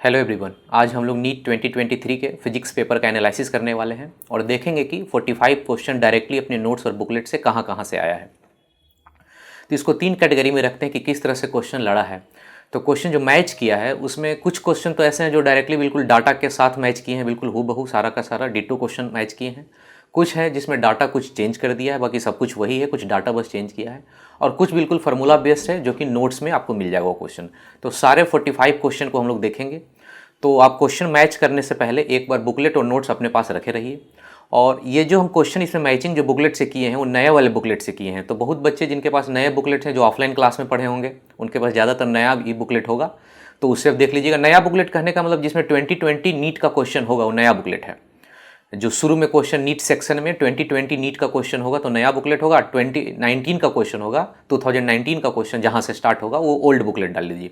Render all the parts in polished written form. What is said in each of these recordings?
Hello everyone, आज हम लोग नीट 2023 के फिजिक्स पेपर का एनालिसिस करने वाले हैं और देखेंगे कि 45 क्वेश्चन डायरेक्टली अपने नोट्स और बुकलेट से कहाँ कहाँ से आया है। तो इसको तीन कैटेगरी में रखते हैं कि किस तरह से क्वेश्चन लड़ा है। तो क्वेश्चन जो मैच किया है उसमें कुछ क्वेश्चन तो ऐसे हैं जो डायरेक्टली बिल्कुल डाटा के साथ मैच किए हैं, बिल्कुल हूबहू सारा का सारा डिटो क्वेश्चन मैच किए हैं। कुछ है जिसमें डाटा कुछ चेंज कर दिया है, बाकी सब कुछ वही है, कुछ डाटा बस चेंज किया है। और कुछ बिल्कुल फार्मूला बेस्ड है जो कि नोट्स में आपको मिल जाएगा वो क्वेश्चन। तो सारे 45 क्वेश्चन को हम लोग देखेंगे। तो आप क्वेश्चन मैच करने से पहले एक बार बुकलेट और नोट्स अपने पास रखे रहिए। और ये जो हम क्वेश्चन इसमें मैचिंग जो बुकलेट से किए हैं वो नए वाले बुकलेट से किए हैं। तो बहुत बच्चे जिनके पास नए बुकलेट हैं, जो ऑफलाइन क्लास में पढ़े होंगे, उनके पास ज़्यादातर नया ई बुकलेट होगा। तो उससे आप देख लीजिएगा। नया बुकलेट कहने का मतलब जिसमें 2020 नीट का क्वेश्चन होगा वो नया बुकलेट है। जो शुरू में क्वेश्चन नीट सेक्शन में 2020 नीट का क्वेश्चन होगा तो नया बुकलेट होगा। 2019 का क्वेश्चन होगा, 2019 का क्वेश्चन जहाँ से स्टार्ट होगा वो ओल्ड बुकलेट डाल लीजिए।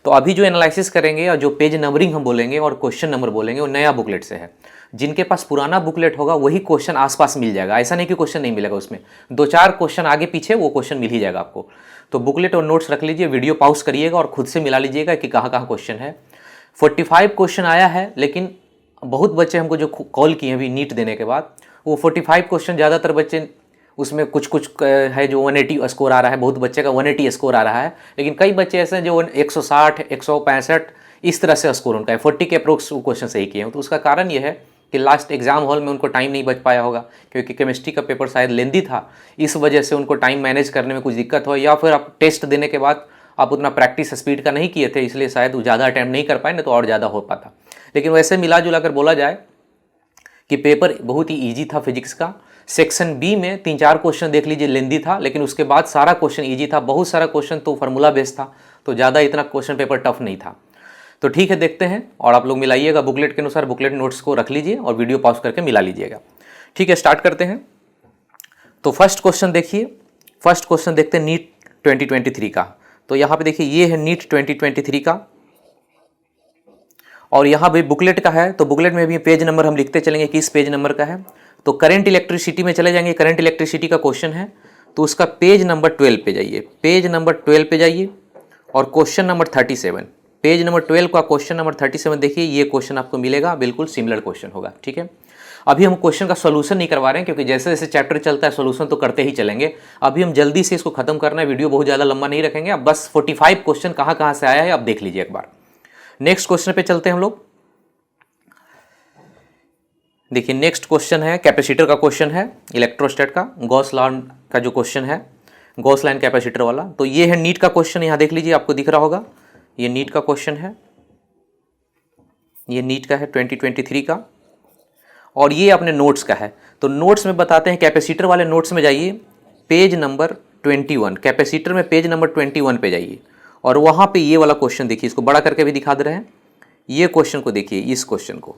तो अभी जो एनालिसिस करेंगे और जो पेज नंबरिंग हम बोलेंगे और क्वेश्चन नंबर बोलेंगे वो नया बुकलेट से है। जिनके पास पुराना बुकलेट होगा वही क्वेश्चन आसपास मिल जाएगा, ऐसा नहीं कि क्वेश्चन नहीं मिलेगा। उसमें दो चार क्वेश्चन आगे पीछे वो क्वेश्चन मिल ही जाएगा आपको। तो बुकलेट और नोट्स रख लीजिए, वीडियो पॉज करिएगा और खुद से मिला लीजिएगा कि कहाँ कहाँ क्वेश्चन है। 45 क्वेश्चन आया है, लेकिन बहुत बच्चे हमको जो कॉल किए अभी नीट देने के बाद, वो 45 क्वेश्चन ज़्यादातर बच्चे उसमें कुछ कुछ है जो 180 स्कोर आ रहा है, बहुत बच्चे का 180 स्कोर आ रहा है। लेकिन कई बच्चे ऐसे हैं जो 160 165 इस तरह से स्कोर उनका है, 40 के अप्रोक्स वो क्वेश्चन सही किए हैं। तो उसका कारण ये है कि लास्ट एग्जाम हॉल में उनको टाइम नहीं बच पाया होगा, क्योंकि केमिस्ट्री का पेपर शायद लेंदी था, इस वजह से उनको टाइम मैनेज करने में कुछ दिक्कत हो, या फिर आप टेस्ट देने के बाद आप उतना प्रैक्टिस स्पीड का नहीं किए थे, इसलिए शायद वो ज़्यादा अटैम्प्ट नहीं कर पाए, ना तो और ज़्यादा हो पाता। लेकिन वैसे मिला जुला कर बोला जाए कि पेपर बहुत ही ईजी था फिजिक्स का। सेक्शन बी में 3-4 क्वेश्चन देख लीजिए लेंदी था, लेकिन उसके बाद सारा क्वेश्चन ईजी था। बहुत सारा क्वेश्चन तो फार्मूला बेस्ड था, तो ज़्यादा इतना क्वेश्चन पेपर टफ नहीं था। तो ठीक है, देखते हैं और आप लोग मिलाइएगा बुकलेट के अनुसार। बुकलेट नोट्स को रख लीजिए और वीडियो पॉज करके मिला लीजिएगा। ठीक है, स्टार्ट करते हैं। तो फर्स्ट क्वेश्चन देखिए, फर्स्ट क्वेश्चन देखते हैं नीट 2023 का। तो यहाँ पे देखिए ये है नीट 2023 का और यहाँ भी बुकलेट का है। तो बुकलेट में भी पेज नंबर हम लिखते चलेंगे किस पेज नंबर का है। तो करंट इलेक्ट्रिसिटी में चले जाएंगे, करंट इलेक्ट्रिसिटी का क्वेश्चन है तो उसका पेज नंबर 12 पे जाइए, पेज नंबर 12 पे जाइए और क्वेश्चन नंबर 37, पेज नंबर 12 का क्वेश्चन नंबर 37 देखिए। ये क्वेश्चन आपको मिलेगा, बिल्कुल सिमिलर क्वेश्चन होगा। ठीक है, अभी हम क्वेश्चन का सोल्यूशन नहीं करवा रहे हैं, क्योंकि जैसे जैसे चैप्टर चलता है सोल्यूशन तो करते ही चलेंगे। अभी हम जल्दी से इसको खत्म करना है, वीडियो बहुत ज़्यादा लंबा नहीं रखेंगे। अब बस 45 क्वेश्चन कहाँ कहाँ से आया है आप देख लीजिए एक बार। नेक्स्ट क्वेश्चन पे चलते हैं हम लोग। देखिए नेक्स्ट क्वेश्चन है कैपेसिटर का क्वेश्चन है, इलेक्ट्रोस्टैट का गॉस लॉ का जो क्वेश्चन है, गॉस लाइन कैपेसिटर वाला। तो ये है नीट का क्वेश्चन, यहाँ देख लीजिए, आपको दिख रहा होगा ये नीट का क्वेश्चन है, ये नीट का है 2023 का और ये अपने नोट्स का है। तो नोट्स में बताते हैं, कैपेसिटर वाले नोट्स में जाइए, पेज नंबर 21, कैपेसिटर में पेज नंबर 21 पे जाइए और वहाँ पे ये वाला क्वेश्चन देखिए, इसको बड़ा करके भी दिखा दे रहे हैं। ये क्वेश्चन को देखिए, इस क्वेश्चन को,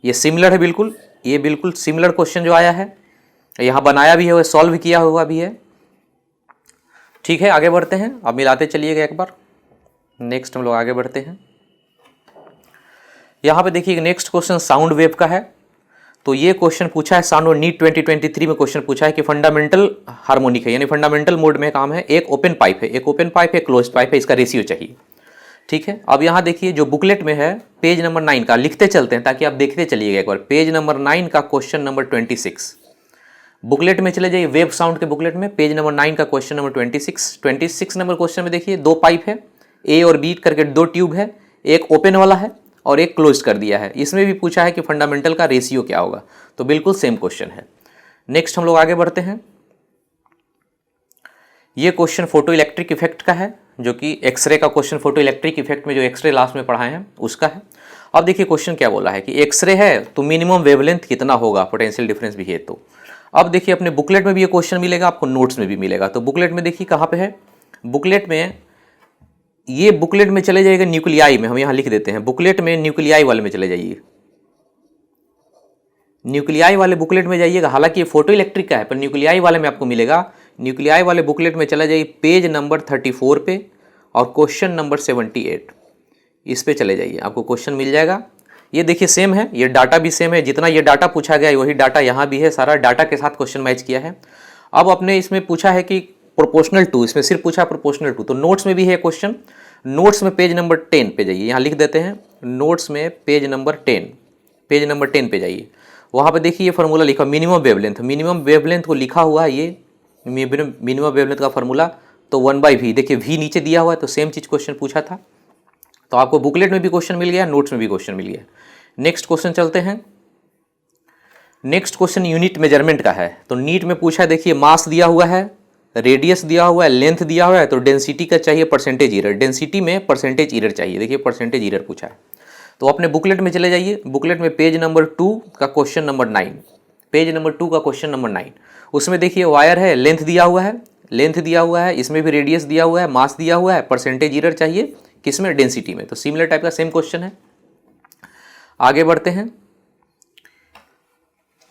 ये सिमिलर है बिल्कुल, ये बिल्कुल सिमिलर क्वेश्चन जो आया है, यहाँ बनाया भी है, सॉल्व किया हुआ भी है। ठीक है, आगे बढ़ते हैं, अब मिलाते चलिएगा एक बार। नेक्स्ट हम लोग आगे बढ़ते हैं। यहाँ पे देखिए नेक्स्ट क्वेश्चन साउंड वेव का है। तो ये क्वेश्चन पूछा है साउंड, नीट 2023 में क्वेश्चन पूछा है कि फंडामेंटल हार्मोनिक है, यानी फंडामेंटल मोड में काम है, एक ओपन पाइप है, एक ओपन पाइप है, क्लोज पाइप है, इसका रेशियो चाहिए। ठीक है, अब यहाँ देखिए जो बुकलेट में है पेज नंबर 9 का, लिखते चलते हैं ताकि आप देखते चलिएगा एक बार। पेज नंबर 9 का क्वेश्चन नंबर 26, बुकलेट में चले जाइए, वेव साउंड के बुकलेट में पेज नंबर 9 का क्वेश्चन नंबर 26 नंबर क्वेश्चन में देखिए दो पाइप है, ए और बी करके दो ट्यूब है, एक ओपन वाला है और एक क्लोज कर दिया है। इसमें भी पूछा है कि फंडामेंटल का रेशियो क्या होगा, तो बिल्कुल सेम क्वेश्चन है। नेक्स्ट हम लोग आगे बढ़ते हैं। ये क्वेश्चन फोटो इलेक्ट्रिक इफेक्ट का है, जो कि एक्सरे का क्वेश्चन, फोटो इलेक्ट्रिक इफेक्ट में जो एक्सरे लास्ट में पढ़ाए हैं उसका है। अब देखिए क्वेश्चन क्या बोला है कि एक्सरे है तो मिनिमम वेवलेंथ कितना होगा, पोटेंशियल डिफरेंस भी है। तो अब देखिए अपने बुकलेट में भी ये क्वेश्चन मिलेगा, आपको नोट्स में भी मिलेगा। तो बुकलेट में देखिए कहाँ पे है, बुकलेट में, ये बुकलेट में चले जाइएगा न्यूक्लियाई में, हम यहाँ लिख देते हैं बुकलेट में, न्यूक्लियाई वाले में चले जाइए, न्यूक्लियाई वाले बुकलेट में जाइएगा। हालांकि ये फोटो इलेक्ट्रिक का है पर न्यूक्लियाई वाले में आपको मिलेगा। न्यूक्लियाई वाले बुकलेट में चला जाइए पेज नंबर 34 पे और क्वेश्चन नंबर 78, इस पे चले जाइए, आपको क्वेश्चन मिल जाएगा। ये देखिए सेम है, ये डाटा भी सेम है, जितना ये डाटा पूछा गया है वही डाटा यहाँ भी है, सारा डाटा के साथ क्वेश्चन मैच किया है। अब अपने इसमें पूछा है कि प्रोपोर्शनल टू, इसमें सिर्फ पूछा प्रोपोर्शनल टू, तो नोट्स में भी है क्वेश्चन नोट्स में पेज नंबर 10 पे जाइए, यहाँ लिख देते हैं नोट्स में पेज नंबर 10, पेज नंबर 10 पे जाइए। वहाँ पे देखिए ये फार्मूला लिखा मिनिमम वेवलेंथ, मिनिमम वेवलेंथ को लिखा हुआ है ये मिनिमम वेवलेंथ का फार्मूला, तो 1/v, देखिए v नीचे दिया हुआ है, तो सेम चीज़ क्वेश्चन पूछा था। तो आपको बुकलेट में भी क्वेश्चन मिल गया, नोट्स में भी क्वेश्चन मिल गया। नेक्स्ट क्वेश्चन चलते हैं। नेक्स्ट क्वेश्चन यूनिट मेजरमेंट का है। तो नीट में पूछा है, देखिए मास दिया हुआ है, रेडियस दिया हुआ है, लेंथ दिया हुआ है, तो डेंसिटी का चाहिए परसेंटेज एरर, डेंसिटी में परसेंटेज एरर चाहिए। देखिए परसेंटेज एरर पूछा है। तो अपने बुकलेट में चले जाइए, बुकलेट में पेज नंबर 2 का क्वेश्चन नंबर 9, पेज नंबर 2 का क्वेश्चन नंबर 9, उसमें देखिए वायर है, लेंथ दिया हुआ है, लेंथ दिया हुआ है, इसमें भी रेडियस दिया हुआ है, मास दिया हुआ है, परसेंटेज एरर चाहिए किसमें, डेंसिटी में। तो सिमिलर टाइप का सेम क्वेश्चन है। आगे बढ़ते हैं।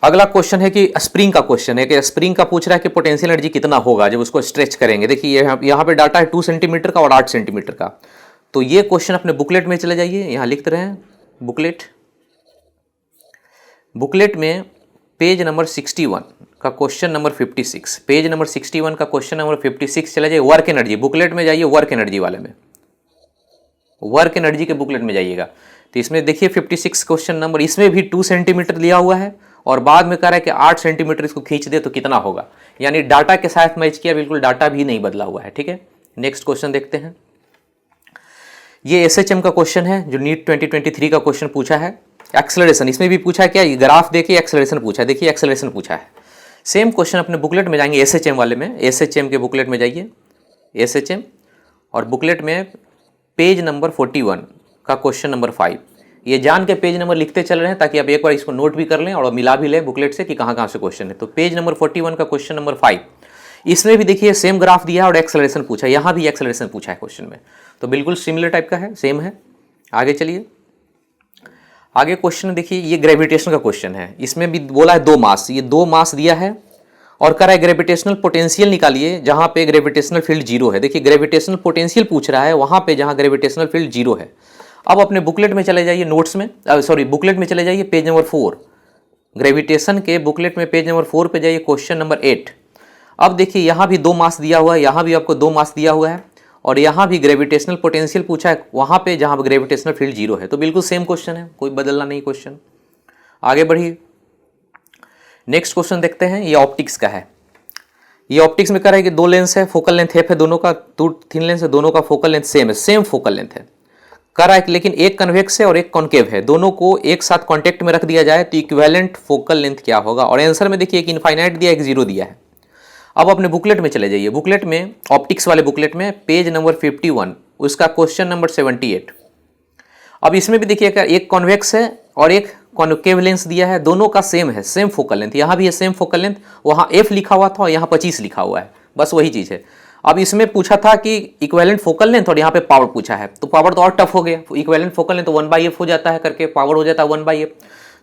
अगला क्वेश्चन है कि स्प्रिंग का क्वेश्चन है, कि स्प्रिंग का पूछ रहा है कि पोटेंशियल एनर्जी कितना होगा जब उसको स्ट्रेच करेंगे। देखिए यहाँ पे डाटा है 2 सेंटीमीटर का और 8 सेंटीमीटर का। तो ये क्वेश्चन अपने बुकलेट में चले जाइए, यहाँ लिखते रहे बुकलेट, बुकलेट में पेज नंबर 61 का क्वेश्चन नंबर 56, पेज नंबर 61 का क्वेश्चन नंबर 56 चले जाइए। वर्क एनर्जी, बुकलेट में जाइए, वर्क एनर्जी वाले में, वर्क एनर्जी के बुकलेट में जाइएगा। तो इसमें देखिए 56 क्वेश्चन नंबर, इसमें भी 2 सेंटीमीटर लिया हुआ है और बाद में कह रहा है कि 8 सेंटीमीटर इसको खींच दे तो कितना होगा, यानी डाटा के साथ मैच किया, बिल्कुल डाटा भी नहीं बदला हुआ है। ठीक है, नेक्स्ट क्वेश्चन देखते हैं। ये एसएचएम का क्वेश्चन है जो नीट 2023 का क्वेश्चन पूछा है। एक्सेलरेशन, इसमें भी पूछा है क्या, ग्राफ देखिए एक्सेलरेशन पूछा है, देखिए एक्सेलरेशन पूछा है। सेम क्वेश्चन अपने बुकलेट में जाएंगे, एसएचएम वाले में, एसएचएम के बुकलेट में जाइए, एसएचएम, और बुकलेट में पेज नंबर 41 का क्वेश्चन नंबर 5। ये जान के पेज नंबर लिखते चल रहे हैं ताकि आप एक बार इसको नोट भी कर लें और मिला भी लें बुकलेट से कि कहाँ कहाँ से क्वेश्चन है। तो पेज नंबर 41 का क्वेश्चन नंबर 5, इसमें भी देखिए सेम ग्राफ दिया है और एक्सेलरेशन पूछा है, यहाँ भी एक्सेलरेशन पूछा है क्वेश्चन में, तो बिल्कुल सिमिलर टाइप का है, सेम है। आगे चलिए, आगे क्वेश्चन देखिए, ये ग्रेविटेशन का क्वेश्चन है। इसमें भी बोला है 2 मास, ये 2 मास दिया है और कह रहा है ग्रेविटेशनल पोटेंशियल निकालिए जहाँ पे ग्रेविटेशनल फील्ड 0 है। देखिए ग्रेविटेशनल पोटेंशियल पूछ रहा है वहाँ पे जहाँ ग्रेविटेशनल फील्ड 0 है। अब अपने बुकलेट में चले जाइए, नोट्स में, सॉरी बुकलेट में चले जाइए, पेज नंबर 4, ग्रेविटेशन के बुकलेट में पेज नंबर 4 पे जाइए, क्वेश्चन नंबर 8। अब देखिए यहाँ भी 2 मास दिया हुआ है, यहाँ भी आपको 2 मास दिया हुआ है और यहाँ भी ग्रेविटेशनल पोटेंशियल पूछा है वहाँ पे जहाँ ग्रेविटेशनल फील्ड 0 है। तो बिल्कुल सेम क्वेश्चन है, कोई बदलना नहीं क्वेश्चन। आगे बढ़िए, नेक्स्ट क्वेश्चन देखते हैं। ये ऑप्टिक्स का है। ये ऑप्टिक्स में कह रहा है कि 2 लेंस है, फोकल लेंथ एफ है, दोनों का 2 थिन लेंस है, दोनों का फोकल लेंथ सेम है, सेम फोकल लेंथ है। कह रहा है कि लेकिन एक कन्वेक्स है और एक कॉन्केव है, दोनों को एक साथ कांटेक्ट में रख दिया जाए तो इक्विवेलेंट फोकल लेंथ क्या होगा। और आंसर में देखिए एक इनफाइनाइट दिया, एक 0 दिया है। अब अपने बुकलेट में चले जाइए, बुकलेट में ऑप्टिक्स वाले बुकलेट में पेज नंबर 51, उसका क्वेश्चन नंबर 78। अब इसमें भी देखिए एक कॉन्वेक्स है और एक कॉन्केव लेंस दिया है, दोनों का सेम है, सेम फोकल लेंथ, यहाँ भी है सेम फोकल लेंथ, वहाँ f लिखा हुआ था और यहाँ 25 लिखा हुआ है, बस वही चीज़ है। अब इसमें पूछा था कि इक्विवेलेंट फोकल लेंथ और यहाँ पे पावर पूछा है, तो पावर तो और टफ हो गया, इक्विवेलेंट फोकल लेंथ तो 1/f हो जाता है करके, पावर हो जाता है 1/f।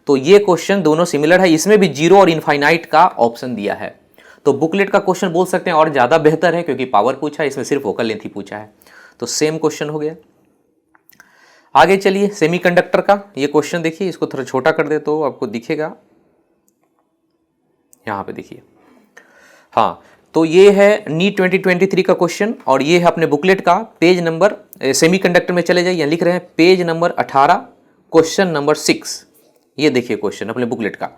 तो ये क्वेश्चन दोनों सिमिलर है, इसमें भी 0 और इनफाइनाइट का ऑप्शन दिया है। तो बुकलेट का क्वेश्चन बोल सकते हैं और ज़्यादा बेहतर है क्योंकि पावर पूछा है, इसमें सिर्फ फोकल लेंथ ही पूछा है, तो सेम क्वेश्चन हो गया। आगे चलिए, सेमीकंडक्टर का ये क्वेश्चन देखिए, इसको थोड़ा छोटा कर दे तो आपको दिखेगा, यहाँ पे देखिए। हाँ, तो ये है नीट 2023 का क्वेश्चन और ये है अपने बुकलेट का पेज नंबर, सेमीकंडक्टर में चले जाइए, यहाँ लिख रहे हैं पेज नंबर 18 क्वेश्चन नंबर 6। ये देखिए क्वेश्चन अपने बुकलेट का,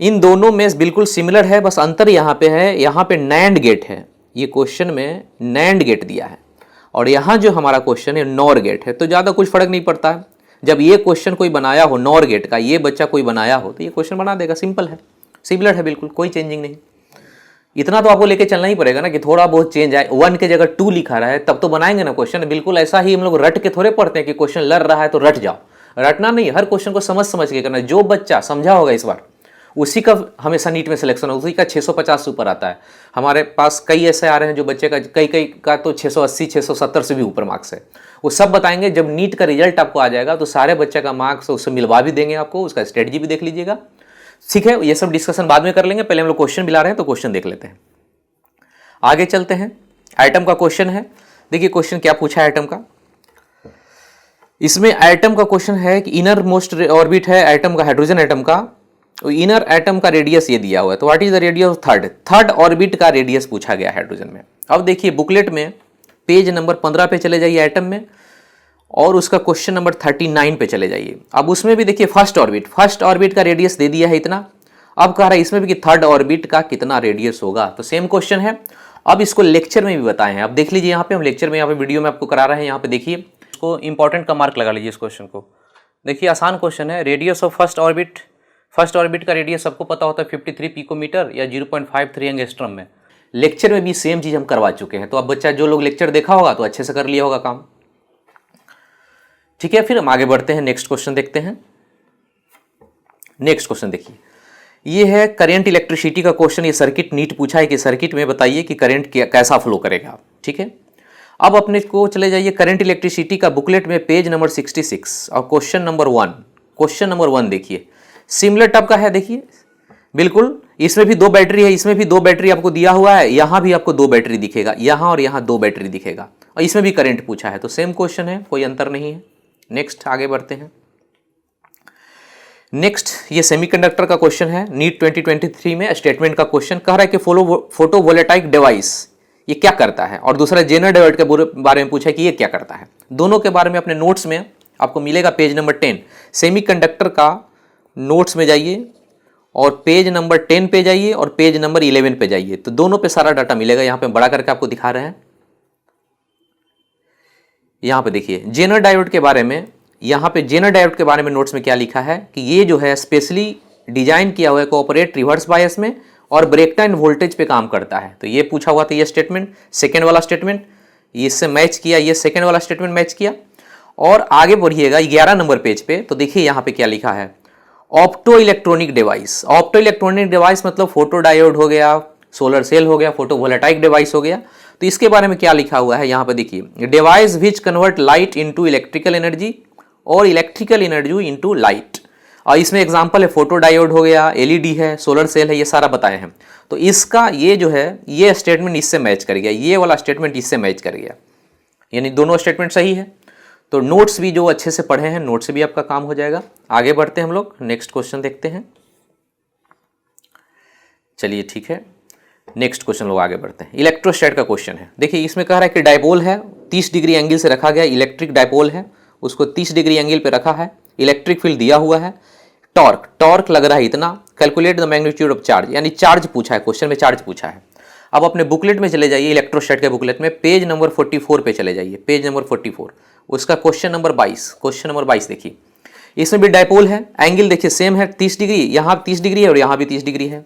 इन दोनों में बिल्कुल सिमिलर है, बस अंतर यहाँ पे है, यहाँ पे नैंड गेट है, ये क्वेश्चन में नैंड गेट दिया है और यहाँ जो हमारा क्वेश्चन है नॉर गेट है। तो ज़्यादा कुछ फर्क नहीं पड़ता है, जब ये क्वेश्चन कोई बनाया हो नॉर गेट का, ये बच्चा कोई बनाया हो तो ये क्वेश्चन बना देगा, सिंपल है, सिमिलर है, बिल्कुल कोई चेंजिंग नहीं। इतना तो आपको लेके चलना ही पड़ेगा ना कि थोड़ा बहुत चेंज आए, 1 के जगह 2 लिखा रहा है तब तो बनाएंगे ना क्वेश्चन। बिल्कुल ऐसा ही हम लोग रट के थोड़े पढ़ते हैं कि क्वेश्चन लड़ रहा है तो रट जाओ, रटना नहीं, हर क्वेश्चन को समझ समझ के करना। जो बच्चा समझा होगा इस बार उसी का हमेशा नीट में सिलेक्शन हो, उसी का 650 से ऊपर आता है। हमारे पास कई ऐसे आ रहे हैं जो बच्चे का कई का तो 680 670 से भी ऊपर मार्क्स है, वो सब बताएंगे। जब नीट का रिजल्ट आपको आ जाएगा तो सारे बच्चे का मार्क्स उससे मिलवा भी देंगे आपको, उसका स्ट्रेटजी भी देख लीजिएगा। ठीक है, ये सब डिस्कशन बाद में कर लेंगे, पहले हम लोग क्वेश्चन मिला रहे हैं तो क्वेश्चन देख लेते हैं। आगे चलते हैं, एटम का क्वेश्चन है। देखिए क्वेश्चन क्या पूछा है एटम का। इसमें एटम का क्वेश्चन है कि इनर मोस्ट ऑर्बिट है एटम का, हाइड्रोजन एटम का, इनर एटम का रेडियस ये दिया हुआ है, तो what is the radius of third orbit का रेडियस पूछा गया हाइड्रोजन में। अब देखिए बुकलेट में पेज नंबर 15 पे चले जाइए, एटम में और उसका क्वेश्चन नंबर 39 पे चले जाइए। अब उसमें भी देखिए फर्स्ट ऑर्बिट का रेडियस दे दिया है इतना। अब कह रहा है इसमें भी कि थर्ड ऑर्बिट का कितना रेडियस होगा, तो सेम क्वेश्चन है। अब इसको लेक्चर में भी बताए हैं। अब देख लीजिए यहाँ पे हम लेक्चर में, यहाँ पे वीडियो में आपको करा रहे हैं। यहाँ पे देखिए, इसको इंपॉर्टेंट का मार्क लगा लीजिए इस क्वेश्चन को। देखिए आसान क्वेश्चन है। रेडियस ऑफ फर्स्ट ऑर्बिट का रेडियस सबको पता होता है 53 पिकोमीटर या 0.53 एंगस्ट्रम में। लेक्चर में भी सेम चीज हम करवा चुके हैं। तो अब बच्चा जो लोग लेक्चर देखा होगा तो अच्छे से कर लिया होगा काम। ठीक है, फिर हम आगे बढ़ते हैं, नेक्स्ट क्वेश्चन देखते हैं। नेक्स्ट क्वेश्चन देखिए, ये है करंट इलेक्ट्रिसिटी का क्वेश्चन। ये सर्किट नीट पूछा है कि सर्किट में बताइए कि करंट कैसा फ्लो करेगा। ठीक है, अब अपने को चले जाइए करंट इलेक्ट्रिसिटी का बुकलेट में पेज नंबर 66 और क्वेश्चन नंबर 1 देखिए। सिमिलर टाइप का है, देखिए बिल्कुल। इसमें भी 2 बैटरी है, इसमें भी 2 बैटरी आपको दिया हुआ है, यहां भी आपको 2 बैटरी दिखेगा, यहां और यहां 2 बैटरी दिखेगा, और इसमें भी करंट पूछा है। तो सेम क्वेश्चन है, कोई अंतर नहीं है। नेक्स्ट आगे बढ़ते हैं। नेक्स्ट ये सेमीकंडक्टर का क्वेश्चन है। नीट 2023 में स्टेटमेंट का क्वेश्चन कह रहा है कि फोटोवोल्टाइक डिवाइस ये क्या करता है, और दूसरा जेनर डायोड के बारे में पूछा है कि ये क्या करता है। दोनों के बारे में अपने नोट्स में आपको मिलेगा पेज नंबर 10। सेमीकंडक्टर का नोट्स में जाइए और पेज नंबर 10 पे जाइए और पेज नंबर 11 पे जाइए, तो दोनों पे सारा डाटा मिलेगा। यहाँ पे बड़ा करके आपको दिखा रहे हैं। यहाँ पे देखिए जेनर डायोड के बारे में, यहाँ पे जेनर डायोड के बारे में नोट्स में क्या लिखा है कि ये जो है स्पेशली डिजाइन किया हुआ है कोऑपरेट रिवर्स बायस में और ब्रेक टाइम वोल्टेज पे काम करता है। तो ये पूछा हुआ था, ये स्टेटमेंट, सेकेंड वाला स्टेटमेंट इससे मैच किया, ये सेकेंड वाला स्टेटमेंट मैच किया। और आगे बढ़िएगा 11 नंबर पेज पे, तो देखिए यहाँ पे क्या लिखा है, opto electronic device. Opto electronic device मतलब फोटो डायोड हो गया, सोलर सेल हो गया, फोटोवोल्टाइक डिवाइस हो गया। तो इसके बारे में क्या लिखा हुआ है यहाँ पे देखिए, device which convert light into electrical energy और इलेक्ट्रिकल एनर्जी इनटू लाइट। और इसमें एग्जांपल है फोटो डायोड हो गया, एलईडी है, सोलर सेल है, ये सारा बताए हैं। तो इसका ये जो है ये स्टेटमेंट इससे मैच कर गया, ये वाला स्टेटमेंट इससे मैच कर गया, यानी दोनों स्टेटमेंट सही है। तो नोट्स भी जो अच्छे से पढ़े हैं, नोट्स से भी आपका काम हो जाएगा। आगे बढ़ते हैं हम लोग, नेक्स्ट क्वेश्चन देखते हैं। चलिए ठीक है, नेक्स्ट क्वेश्चन लोग आगे बढ़ते हैं। इलेक्ट्रोस्टैट का क्वेश्चन है। देखिए इसमें कह रहा है कि डायपोल है, 30 डिग्री एंगल से रखा गया, इलेक्ट्रिक डायपोल है, उसको 30 डिग्री एंगल पे रखा है, इलेक्ट्रिक फील्ड दिया हुआ है, टॉर्क लग रहा है इतना, calculate the magnitude of charge, यानी चार्ज पूछा है, क्वेश्चन में चार्ज पूछा है। अब अपने बुकलेट में चले जाइए, इलेक्ट्रोस्टैट के बुकलेट में पेज नंबर 44 पे चले जाइए, पेज नंबर 44, उसका क्वेश्चन नंबर 22 देखिए। इसमें भी डायपोल है, एंगल देखिए सेम है 30 डिग्री, यहाँ 30 डिग्री है और यहाँ भी 30 डिग्री है।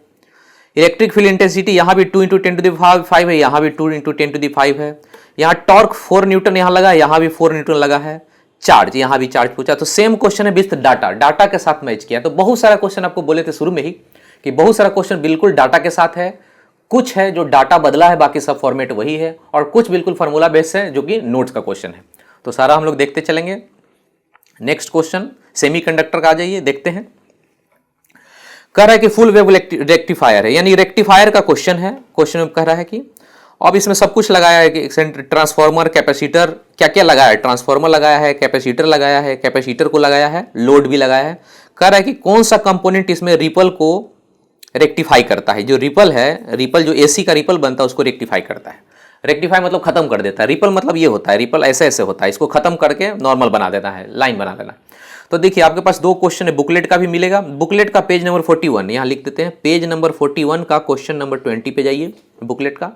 इलेक्ट्रिक फील्ड इंटेंसिटी यहाँ भी 2 × 10⁵ है, यहाँ भी 2 × 10⁵ है। यहाँ टॉर्क 4 न्यूटन यहाँ लगा है, यहाँ भी 4 न्यूटन लगा है। चार्ज, यहाँ भी चार्ज पूछा। तो सेम क्वेश्चन है विथ डाटा के साथ मैच किया। तो बहुत सारा क्वेश्चन आपको बोले थे शुरू में ही कि बहुत सारा क्वेश्चन बिल्कुल डाटा के साथ है, कुछ है जो डाटा बदला है, बाकी सब फॉर्मेट वही है, और कुछ बिल्कुल फार्मूला बेस है जो कि नोट्स का क्वेश्चन है। तो सारा हम लोग देखते चलेंगे। नेक्स्ट क्वेश्चन सेमीकंडक्टर का आ जाइए, देखते हैं। कह रहा है कि फुल वेव रेक्टिफायर है, यानी रेक्टिफायर का क्वेश्चन है। क्वेश्चन में कह रहा है कि अब इसमें सब कुछ लगाया है कि ट्रांसफार्मर, कैपेसिटर, क्या क्या लगाया है, ट्रांसफार्मर लगाया है, कैपेसिटर लगाया है, कैपेसिटर को लगाया है, लोड भी लगाया है। कह रहा है कि कौन सा कंपोनेंट इसमें रिपल को रेक्टिफाई करता है। जो रिपल है, रिपल जो एसी का रिपल बनता है उसको रेक्टिफाई करता है। रेक्टिफाई मतलब खत्म कर देता है, रिपल मतलब ये होता है, रिपल ऐसे ऐसे होता है, इसको खत्म करके नॉर्मल बना देता है, लाइन बना देना। तो देखिए आपके पास 2 क्वेश्चन है, बुकलेट का भी मिलेगा। बुकलेट का पेज नंबर 41 यहाँ लिख देते हैं, पेज नंबर 41 का क्वेश्चन नंबर 20 पे जाइए बुकलेट का।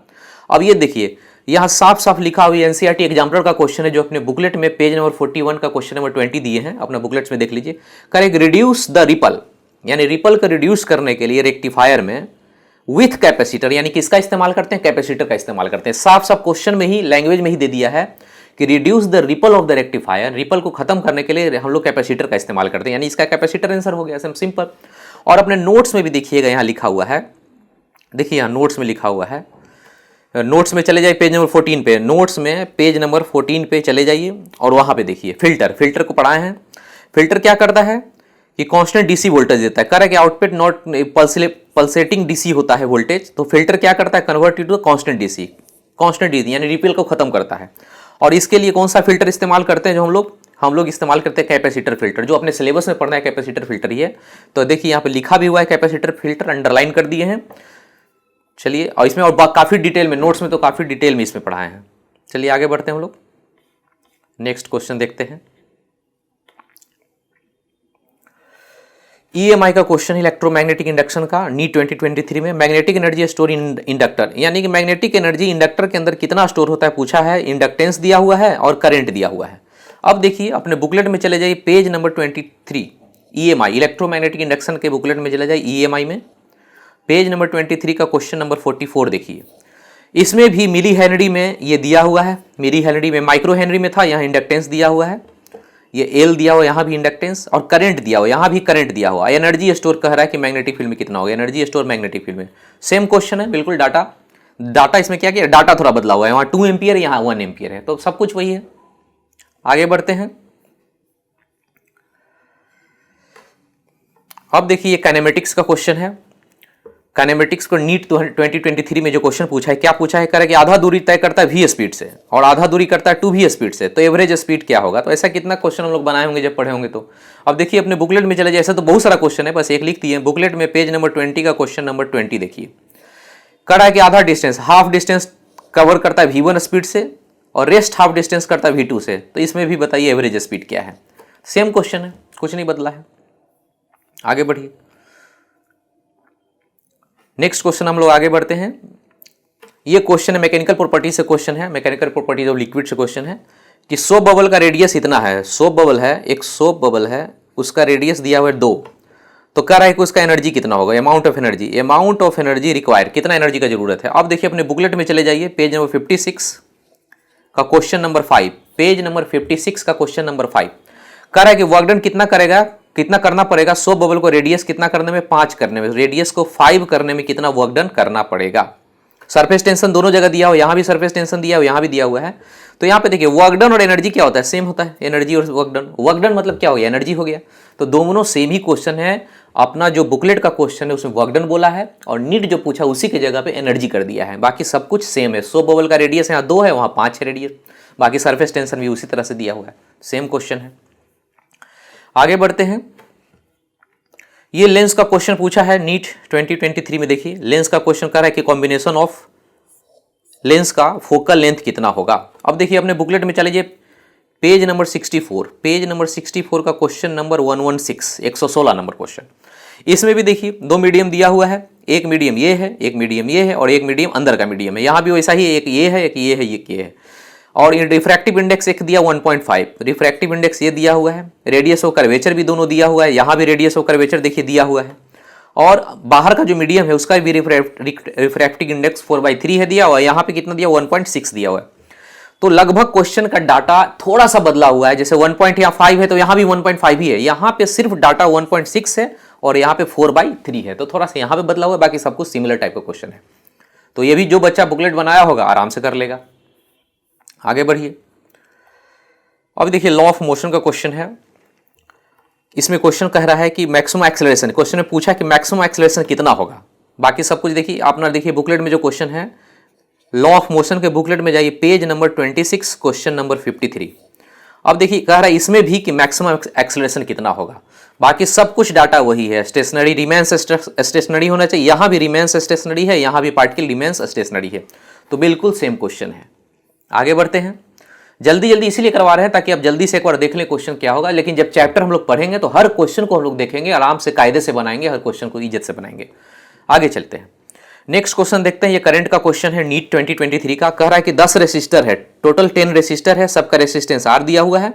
अब ये देखिए यहाँ साफ साफ लिखा हुआ एनसीईआरटी एग्जाम्पलर का क्वेश्चन है, जो अपने बुकलेट में पेज नंबर 41 का क्वेश्चन नंबर 20 दिए हैं, अपना बुकलेट्स में देख लीजिए। करेक्ट, रिड्यूस द रिपल, यानी रिपल को रिड्यूस करने के लिए रेक्टिफायर में विथ कैपेसिटर, यानी किसका इस्तेमाल करते हैं, कैपेसिटर का इस्तेमाल करते हैं। साफ साफ क्वेश्चन में ही, लैंग्वेज में ही दे दिया है कि reduce the ripple of the rectifier, ripple को खत्म करने के लिए हम लोग कैपेसिटर का इस्तेमाल करते हैं, यानी इसका कैपेसिटर आंसर हो गया, सिंपल। और अपने नोट्स में भी देखिएगा यहाँ लिखा हुआ है, देखिए यहाँ नोट्स में लिखा हुआ है, नोट्स में चले जाइए पेज नंबर 14 पे, नोट्स में पेज नंबर 14 पे चले जाइए और वहाँ पे देखिए फिल्टर को पढ़ाए हैं। फिल्टर क्या करता है कि कांस्टेंट डीसी वोल्टेज देता है। कह रहा है कि आउटपुट नॉट पल्सेटिंग डीसी होता है वोल्टेज, तो फिल्टर क्या करता है, कन्वर्ट टू कांस्टेंट डीसी यानी रिपल को खत्म करता है। और इसके लिए कौन सा फिल्टर इस्तेमाल करते हैं, जो हम लोग इस्तेमाल करते हैं कैपेसिटर फिल्टर, जो अपने सिलेबस में पढ़ना है कैपेसिटर फिल्टर ही है। तो देखिए यहाँ पे लिखा भी हुआ है कैपेसिटर फिल्टर, अंडरलाइन कर दिए हैं। चलिए, और इसमें और काफ़ी डिटेल में, नोट्स में तो काफ़ी डिटेल में इसमें पढ़ाए हैं। चलिए आगे बढ़ते हैं हम लोग। नेक्स्ट क्वेश्चन देखते हैं। ईएमआई का क्वेश्चन इलेक्ट्रोमैग्नेटिक इंडक्शन का नीट 2023 में। Magnetic energy store in inductor, यानी कि मैग्नेटिक एनर्जी इंडक्टर के अंदर कितना स्टोर होता है पूछा है। इंडक्टेंस दिया हुआ है और करंट दिया हुआ है। अब देखिए अपने बुकलेट में चले जाइए, page number 23, EMI electromagnetic induction के बुकलेट में चले जाइए, ईएमआई में पेज नंबर 23 का क्वेश्चन नंबर 44 देखिए। इसमें भी मिली हेनरी में ये दिया हुआ है, मिली हेनरी में, माइक्रो हेनरी में था, यहाँ इंडक्टेंस दिया हुआ है, ये एल दिया हुआ, यहाँ भी इंडक्टेंस, और करंट दिया हुआ, यहाँ भी करंट दिया हुआ। एनर्जी स्टोर कह रहा है कि मैग्नेटिक फील्ड में कितना होगा, एनर्जी स्टोर मैग्नेटिक फील्ड में। सेम क्वेश्चन है बिल्कुल। डाटा इसमें क्या किया, डाटा थोड़ा बदला हुआ है, वहाँ 2 एम्पियर यहाँ 1 एम्पियर है, तो सब कुछ वही है। आगे बढ़ते हैं। अब देखिए काइनेमेटिक्स का क्वेश्चन है। काइनेमेटिक्स को नीट 2023 में जो क्वेश्चन पूछा है, क्या पूछा है, कह रहा है कि आधा दूरी तय करता है v स्पीड से और आधा दूरी करता है 2v स्पीड से, तो एवरेज स्पीड क्या होगा। तो ऐसा कितना क्वेश्चन हम लोग बनाए होंगे जब पढ़े होंगे। तो अब देखिए अपने बुकलेट में चले जाए, ऐसा तो बहुत सारा क्वेश्चन है, बस एक लिख दिए बुकलेट में। पेज नंबर 20 का क्वेश्चन नंबर 20 देखिए। कह रहा है कि आधा डिस्टेंस, हाफ डिस्टेंस कवर करता है v1 स्पीड से और रेस्ट हाफ डिस्टेंस करता है v2 से, तो इसमें भी बताइए एवरेज स्पीड क्या है। सेम क्वेश्चन है, कुछ नहीं बदला है। आगे बढ़िए। नेक्स्ट क्वेश्चन हम लोग आगे बढ़ते हैं। ये क्वेश्चन है मैकेनिकल प्रॉपर्टी से क्वेश्चन है, मैकेनिकल प्रॉपर्टीज ऑफ लिक्विड से क्वेश्चन है कि सोप बबल का रेडियस इतना है। सोप बबल है, एक सोप बबल है, उसका रेडियस दिया हुआ है 2, तो कह रहा है कि उसका एनर्जी कितना होगा, amount of energy, amount of energy require, कितना एनर्जी का जरूरत है। अब देखिए अपने बुकलेट में चले जाइए, पेज नंबर 56 का क्वेश्चन नंबर 5, पेज नंबर 56 का क्वेश्चन नंबर 5 कह रहा है कि वर्क डन कितना करेगा, कितना करना पड़ेगा सोप बबल को रेडियस कितना करने में, 5 करने में, रेडियस को 5 करने में कितना वर्क डन करना पड़ेगा। सरफेस टेंशन दोनों जगह दिया हो, यहां भी सरफेस टेंशन दिया हो, यहां भी दिया हुआ है। तो यहां पे देखिए वर्क डन और एनर्जी क्या होता है, सेम होता है, एनर्जी और वर्क डन। वर्क डन मतलब क्या हो गया, एनर्जी हो गया। तो दोनों सेम ही क्वेश्चन है। अपना जो बुकलेट का क्वेश्चन है उसमें वर्क डन बोला है और नीट जो पूछा उसी की जगह पे एनर्जी कर दिया है। बाकी सब कुछ सेम है। सोप बबल का रेडियस यहाँ 2 है, वहां 5 है रेडियस। बाकी सरफेस टेंशन भी उसी तरह से दिया हुआ है, सेम क्वेश्चन है। आगे बढ़ते हैं। ये लेंस का क्वेश्चन पूछा है नीट 2023 में। देखिए लेंस का क्वेश्चन कर रहा है कि कॉम्बिनेशन ऑफ लेंस का फोकल लेंथ कितना होगा। अब देखिए अपने बुकलेट में चले जाइए, पेज नंबर 64, पेज नंबर 64 का क्वेश्चन नंबर 116, 116 नंबर क्वेश्चन। इसमें भी देखिए 2 मीडियम दिया हुआ है, एक मीडियम ये है, एक मीडियम ये है और एक मीडियम अंदर का मीडियम है। यहाँ भी वैसा ही, एक ये है, एक ये है, एक ये है। और रिफ्रैक्टिव इंडेक्स एक दिया 1.5, रिफ्रैक्टिव इंडेक्स ये दिया हुआ है। रेडियस ऑफ कर्वेचर भी दोनों दिया हुआ है, यहाँ भी रेडियस ऑफ कर्वेचर देखिए दिया हुआ है। और बाहर का जो मीडियम है उसका भी रिफ्रैक्टिव इंडेक्स 4/3 है दिया हुआ है, यहाँ पे कितना दिया 1.6 दिया हुआ है। तो लगभग क्वेश्चन का डाटा थोड़ा सा बदला हुआ है, जैसे 1.5 है तो यहाँ भी 1.5 ही है, यहाँ पे सिर्फ डाटा 1.6 है और यहाँ पे 4/3 है, तो थोड़ा सा यहाँ पे बदला हुआ है, बाकी सब कुछ सिमिलर टाइप का क्वेश्चन है। तो ये भी जो बच्चा बुकलेट बनाया होगा आराम से कर लेगा। आगे बढ़िए। अब देखिए लॉ ऑफ मोशन का क्वेश्चन है। इसमें क्वेश्चन कह रहा है कि मैक्सिमम एक्सेलरेशन, क्वेश्चन में पूछा कि मैक्सिमम एक्सेलरेशन कितना होगा। बाकी सब कुछ देखिए अपना, देखिए बुकलेट में जो क्वेश्चन है लॉ ऑफ मोशन के बुकलेट में जाइए, पेज नंबर 26 क्वेश्चन नंबर 53। अब देखिए कह रहा है इसमें भी कि मैक्सिमम एक्सेलरेशन कितना होगा। बाकी सब कुछ डाटा वही है, स्टेशनरी रिमेंस स्टेशनरी होना चाहिए, यहाँ भी रिमेंस स्टेशनरी है, यहाँ भी पार्टिकल रिमेंस स्टेशनरी है, तो बिल्कुल सेम क्वेश्चन है। आगे बढ़ते हैं। जल्दी जल्दी इसीलिए करवा रहे हैं ताकि आप जल्दी से एक बार देख लें क्वेश्चन क्या होगा, लेकिन जब चैप्टर हम लोग पढ़ेंगे तो हर क्वेश्चन को हम लोग देखेंगे, आराम से कायदे से बनाएंगे, हर क्वेश्चन को इज्जत से बनाएंगे। आगे चलते हैं। नेक्स्ट क्वेश्चन देखते हैं। ये करंट का क्वेश्चन है नीट 2023 का। कह रहा है कि 10 रेसिस्टर है, टोटल 10 रेसिस्टर है, सबका रेसिस्टेंस R दिया हुआ है,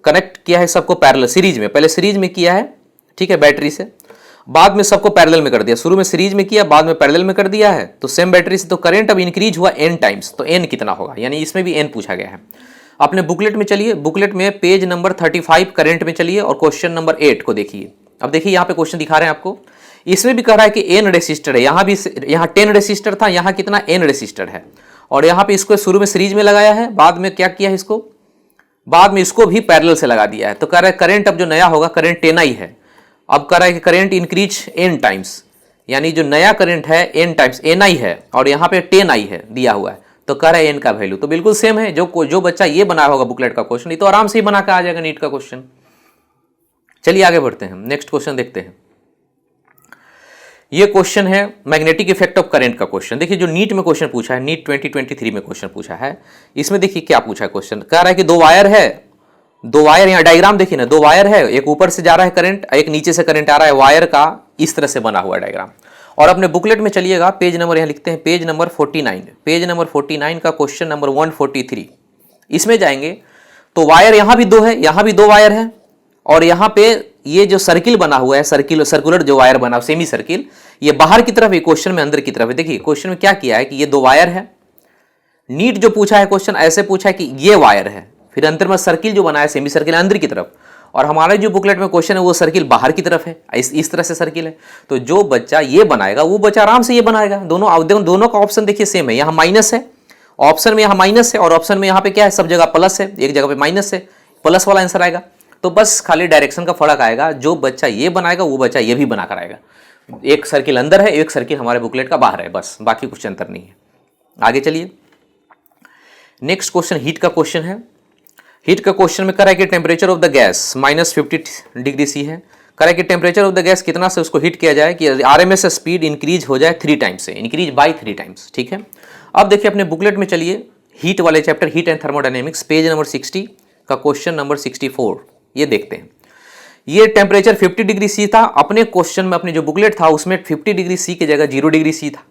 कनेक्ट किया है सबको पैरेलल सीरीज में, पहले सीरीज में किया है, ठीक है, बैटरी से, बाद में सबको पैरेलल में कर दिया। शुरू में सीरीज में किया, बाद में पैरेलल में कर दिया है, तो सेम बैटरी से। तो करंट अब इंक्रीज हुआ n टाइम्स, तो n कितना होगा, यानी इसमें भी n पूछा गया है। अपने बुकलेट में चलिए, बुकलेट में पेज नंबर 35 करंट में चलिए और क्वेश्चन नंबर 8 को देखिए। अब देखिए यहाँ पे क्वेश्चन दिखा रहे हैं आपको, इसमें भी कह रहा है कि n रेसिस्टर है, यहाँ भी, यहाँ 10 रेसिस्टर था, यहाँ कितना n रेसिस्टर है, और यहाँ पे इसको शुरू में सीरीज में लगाया है, बाद में क्या किया है इसको, बाद में इसको भी पैरेलल से लगा दिया है। तो कह रहा है करंट अब जो नया होगा करंट 10i है। अब कह रहा है कि करंट इंक्रीज n टाइम्स, यानी जो नया करंट है n टाइम्स ni है और यहाँ पे 10i है दिया हुआ है, तो कह रहा है n का वैल्यू। तो बिल्कुल सेम है। जो बच्चा ये बनाया होगा बुकलेट का क्वेश्चन, ये तो आराम से ही बना के आ जाएगा नीट का क्वेश्चन। चलिए आगे बढ़ते हैं, नेक्स्ट क्वेश्चन देखते हैं। ये क्वेश्चन है मैग्नेटिक इफेक्ट ऑफ करंट का क्वेश्चन। देखिए जो नीट में क्वेश्चन पूछा है, नीट 2023 में क्वेश्चन पूछा है, इसमें देखिए क्या पूछा है क्वेश्चन। कह रहा है कि 2 वायर है दो वायर, यहाँ डायग्राम देखिए ना, दो वायर है, एक ऊपर से जा रहा है करंट, एक नीचे से करंट आ रहा है, वायर का इस तरह से बना हुआ डायग्राम। और अपने बुकलेट में चलिएगा, पेज नंबर यहाँ लिखते हैं, पेज नंबर 49, पेज नंबर 49 का क्वेश्चन नंबर 143, इसमें जाएंगे तो वायर यहाँ भी दो है, यहाँ भी दो वायर है, और यहाँ पे ये जो सर्किल बना हुआ है, सर्कुलर जो वायर बना, सेमी सर्किल, ये बाहर की तरफ है, क्वेश्चन में अंदर की तरफ है। देखिए क्वेश्चन में क्या किया है कि ये दो वायर है, नीट जो पूछा है क्वेश्चन ऐसे पूछा है कि ये वायर है, फिर अंदर में सर्किल जो बनाया सेमी सर्किल अंदर की तरफ, और हमारे जो बुकलेट में क्वेश्चन है वो सर्किल बाहर की तरफ है, इस तरह से सर्किल है। तो जो बच्चा ये बनाएगा वो बच्चा आराम से ये बनाएगा। दोनों का ऑप्शन देखिए सेम है, यहाँ माइनस है, ऑप्शन में यहाँ माइनस है, और ऑप्शन में यहाँ पे क्या है, सब जगह प्लस है, एक जगह पे माइनस है, प्लस वाला आंसर आएगा। तो बस खाली डायरेक्शन का फर्क आएगा, जो बच्चा ये बनाएगा वो बच्चा ये भी बना कर आएगा। एक सर्किल अंदर है, एक सर्किल हमारे बुकलेट का बाहर है, बस बाकी कुछ अंतर नहीं है। आगे चलिए, नेक्स्ट क्वेश्चन हीट का क्वेश्चन है। हीट का क्वेश्चन में करा है कि temperature of the gas -50 degree C है, करा है कि टेम्परेचर ऑफ द गैस कितना से उसको हीट किया जाए कि RMS स्पीड इंक्रीज हो जाए 3 टाइम्स से, इंक्रीज बाई 3 टाइम्स। ठीक है, अब देखिए अपने बुकलेट में चलिए, हीट वाले chapter heat and thermodynamics, page number 60 का क्वेश्चन नंबर 64, ये देखते हैं। ये टेम्परेचर 50 डिग्री सी था, अपने क्वेश्चन में अपने जो बुकलेट था उसमें 50 डिग्री सी की जगह 0 डिग्री सी था।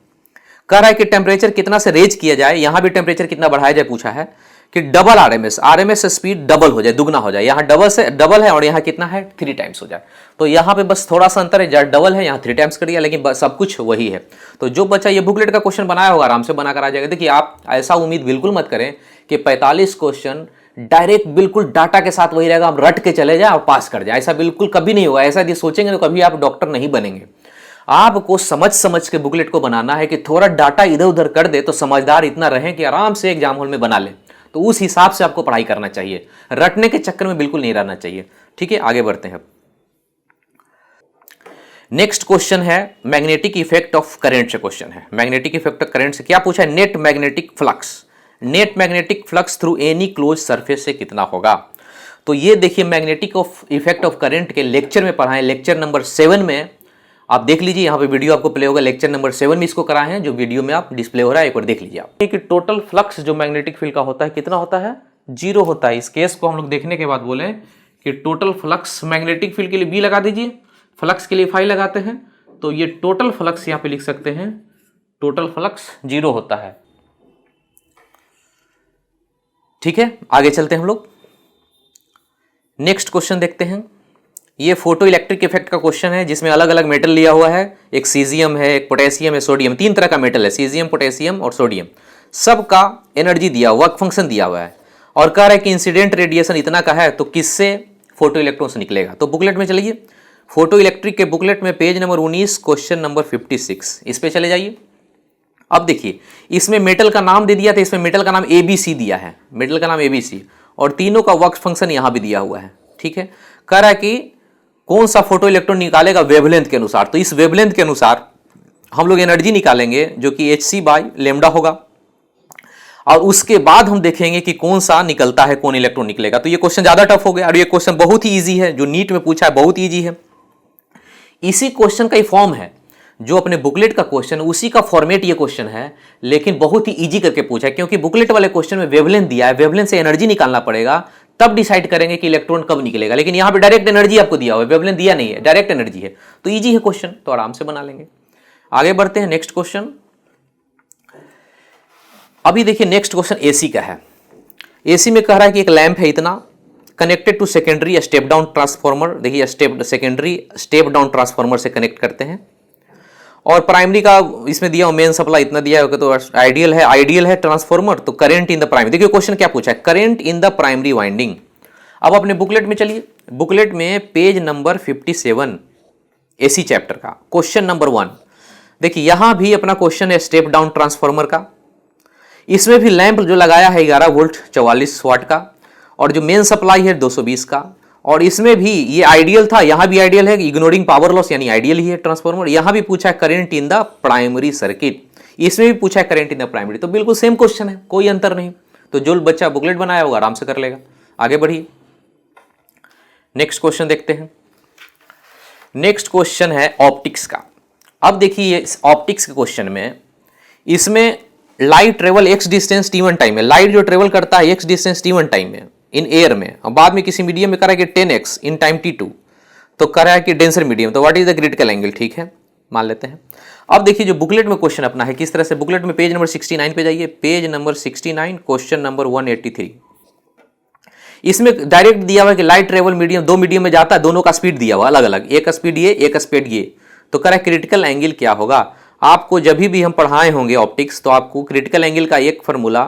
कह रहा है कि टेम्परेचर कितना से रेज किया जाए, यहां भी टेम्परेचर कितना बढ़ाया जाए पूछा है कि डबल RMS स्पीड डबल हो जाए, दुगना हो जाए। यहाँ डबल है और यहाँ कितना है 3 टाइम्स हो जाए। तो यहाँ पे बस थोड़ा सा अंतर है, जहाँ डबल है यहाँ 3 टाइम्स कर दिया, लेकिन सब कुछ वही है। तो जो बच्चा ये बुकलेट का क्वेश्चन बनाया होगा आराम से बना कर आ जाएगा। देखिए आप ऐसा उम्मीद बिल्कुल मत करें कि 45 क्वेश्चन डायरेक्ट बिल्कुल डाटा के साथ वही रहेगा, आप रट के चले जाए और पास कर जाए, ऐसा बिल्कुल कभी नहीं होगा। ऐसा यदि सोचेंगे तो कभी आप डॉक्टर नहीं बनेंगे। आपको समझ के बुकलेट को बनाना है कि थोड़ा डाटा इधर उधर कर दे तो समझदार इतना रहे कि आराम से एग्जाम हॉल में बना ले। तो उस हिसाब से आपको पढ़ाई करना चाहिए, रटने के चक्कर में बिल्कुल नहीं रहना चाहिए। ठीक है, आगे बढ़ते हैं। नेक्स्ट क्वेश्चन है मैग्नेटिक इफेक्ट ऑफ करंट से क्वेश्चन है। मैग्नेटिक इफेक्ट ऑफ करंट से क्या पूछा है, net magnetic flux through any close surface से कितना होगा। तो ये देखिए मैग्नेटिक इफेक्ट ऑफ करंट के लेक्चर में पढ़ाए, लेक्चर नंबर 7 में आप देख लीजिए, यहाँ पे वीडियो आपको प्ले होगा, लेक्चर नंबर 7 में इसको कराए हैं, जो वीडियो में आप डिस्प्ले हो रहा है, एक बार देख लीजिए आप। कि टोटल फ्लक्स जो मैग्नेटिक फील्ड का होता है कितना होता है, 0 होता है। इस केस को हम लोग देखने के बाद बोले कि टोटल फ्लक्स मैग्नेटिक फील्ड के लिए B लगा दीजिए, फ्लक्स के लिए फाई लगाते हैं, तो ये टोटल फ्लक्स यहाँ पे लिख सकते हैं, टोटल फ्लक्स 0 होता है। ठीक है, आगे चलते हैं हम लोग, नेक्स्ट क्वेश्चन देखते हैं। ये फोटो इलेक्ट्रिक इफेक्ट का क्वेश्चन है, जिसमें अलग अलग मेटल लिया हुआ है, एक सीजियम है, एक पोटेशियम है, सोडियम, 3 तरह का मेटल है, सीजियम, पोटेशियम और सोडियम, सबका एनर्जी दिया हुआ, वर्क फंक्शन दिया हुआ है, और कह रहा है कि इंसिडेंट रेडिएशन इतना का है तो किससे फोटो इलेक्ट्रॉन्स निकलेगा। तो बुकलेट में चलिए, फोटो इलेक्ट्रिक के बुकलेट में पेज नंबर 19 क्वेश्चन नंबर 56, इस पे चले जाइए। अब देखिए इसमें मेटल का नाम दे दिया था, इसमें मेटल का नाम ABC दिया है, मेटल का नाम ABC, और तीनों का वर्क फंक्शन यहां भी दिया हुआ है। ठीक है, कह रहा है कि कौन सा फोटो इलेक्ट्रॉन निकालेगा वेवलेंथ के अनुसार। तो इस वेवलेंथ के अनुसार हम लोग एनर्जी निकालेंगे जो कि hc/λ होगा, और उसके बाद हम देखेंगे कि कौन सा निकलता है, कौन इलेक्ट्रॉन निकलेगा। तो ये क्वेश्चन ज्यादा टफ हो गया, और ये क्वेश्चन बहुत ही इजी है, जो नीट में पूछा है बहुत इजी है। इसी क्वेश्चन का ही फॉर्म है, जो अपने बुकलेट का क्वेश्चन उसी का फॉर्मेट ये क्वेश्चन है, लेकिन बहुत ही इजी करके पूछा है, क्योंकि बुकलेट वाले क्वेश्चन में वेवलेंथ दिया है, वेवलेंथ से एनर्जी निकालना पड़ेगा, तब डिसाइड करेंगे कि इलेक्ट्रॉन कब निकलेगा। लेकिन यहां पे डायरेक्ट एनर्जी आपको दिया हुआ है, वेवलेंथ दिया नहीं है, डायरेक्ट एनर्जी है, तो इजी है क्वेश्चन, तो आराम से बना लेंगे। आगे बढ़ते हैं, नेक्स्ट क्वेश्चन। अभी देखिए नेक्स्ट क्वेश्चन AC का है। AC में कह रहा है कि एक लैंप है इतना, connected to secondary step down transformer. देखिए सेकेंडरी स्टेप डाउन ट्रांसफॉर्मर से कनेक्ट करते हैं, और प्राइमरी का इसमें दिया मेन सप्लाई इतना दिया होगा, तो आइडियल है ट्रांसफॉर्मर, तो करंट इन द प्राइमरी। देखिए क्वेश्चन क्या पूछा है, current in the primary winding. अब अपने बुकलेट में चलिए, बुकलेट में पेज नंबर 57 AC चैप्टर का क्वेश्चन नंबर 1 देखिए, यहां भी अपना क्वेश्चन है स्टेप डाउन ट्रांसफॉर्मर का। इसमें भी लैंप जो लगाया है 11 वोल्ट 44 वाट का, और जो मेन सप्लाई है 220 का, और इसमें भी ये आइडियल था, यहां भी आइडियल है, इग्नोरिंग पावर लॉस, यानी आइडियल ही है ट्रांसफॉर्मर। यहां भी पूछा है current in the primary circuit, इसमें भी पूछा है करंट इन द प्राइमरी, तो बिल्कुल सेम क्वेश्चन है, कोई अंतर नहीं। तो जो बच्चा बुकलेट बनाया होगा आराम से कर लेगा। आगे बढ़िए, नेक्स्ट क्वेश्चन देखते हैं। नेक्स्ट क्वेश्चन है ऑप्टिक्स का। अब देखिए ऑप्टिक्स के क्वेश्चन में, इसमें light travel x distance t1 time है, लाइट जो ट्रेवल करता है x डिस्टेंस t1 टाइम में, इन एयर में, और बाद में किसी मीडियम में करा है कि 10x इन टाइम t2, तो करा है कि डेंसर मीडियम, तो what is the critical angle, ठीक है मान लेते हैं। अब देखिए जो बुकलेट में क्वेश्चन अपना है किस तरह से, बुकलेट में पेज नंबर 69 पे जाइए, पेज नंबर 69 क्वेश्चन नंबर 183। इसमें डायरेक्ट दिया हुआ है कि लाइट ट्रेवल मीडियम, दो मीडियम में जाता है, दोनों का स्पीड दिया हुआ अलग अलग, एक स्पीड ये एक स्पीड ये, तो करा क्रिटिकल एंगल क्या होगा। आपको जब भी हम पढ़ाए होंगे ऑप्टिक्स तो आपको क्रिटिकल एंगल का एक फार्मूला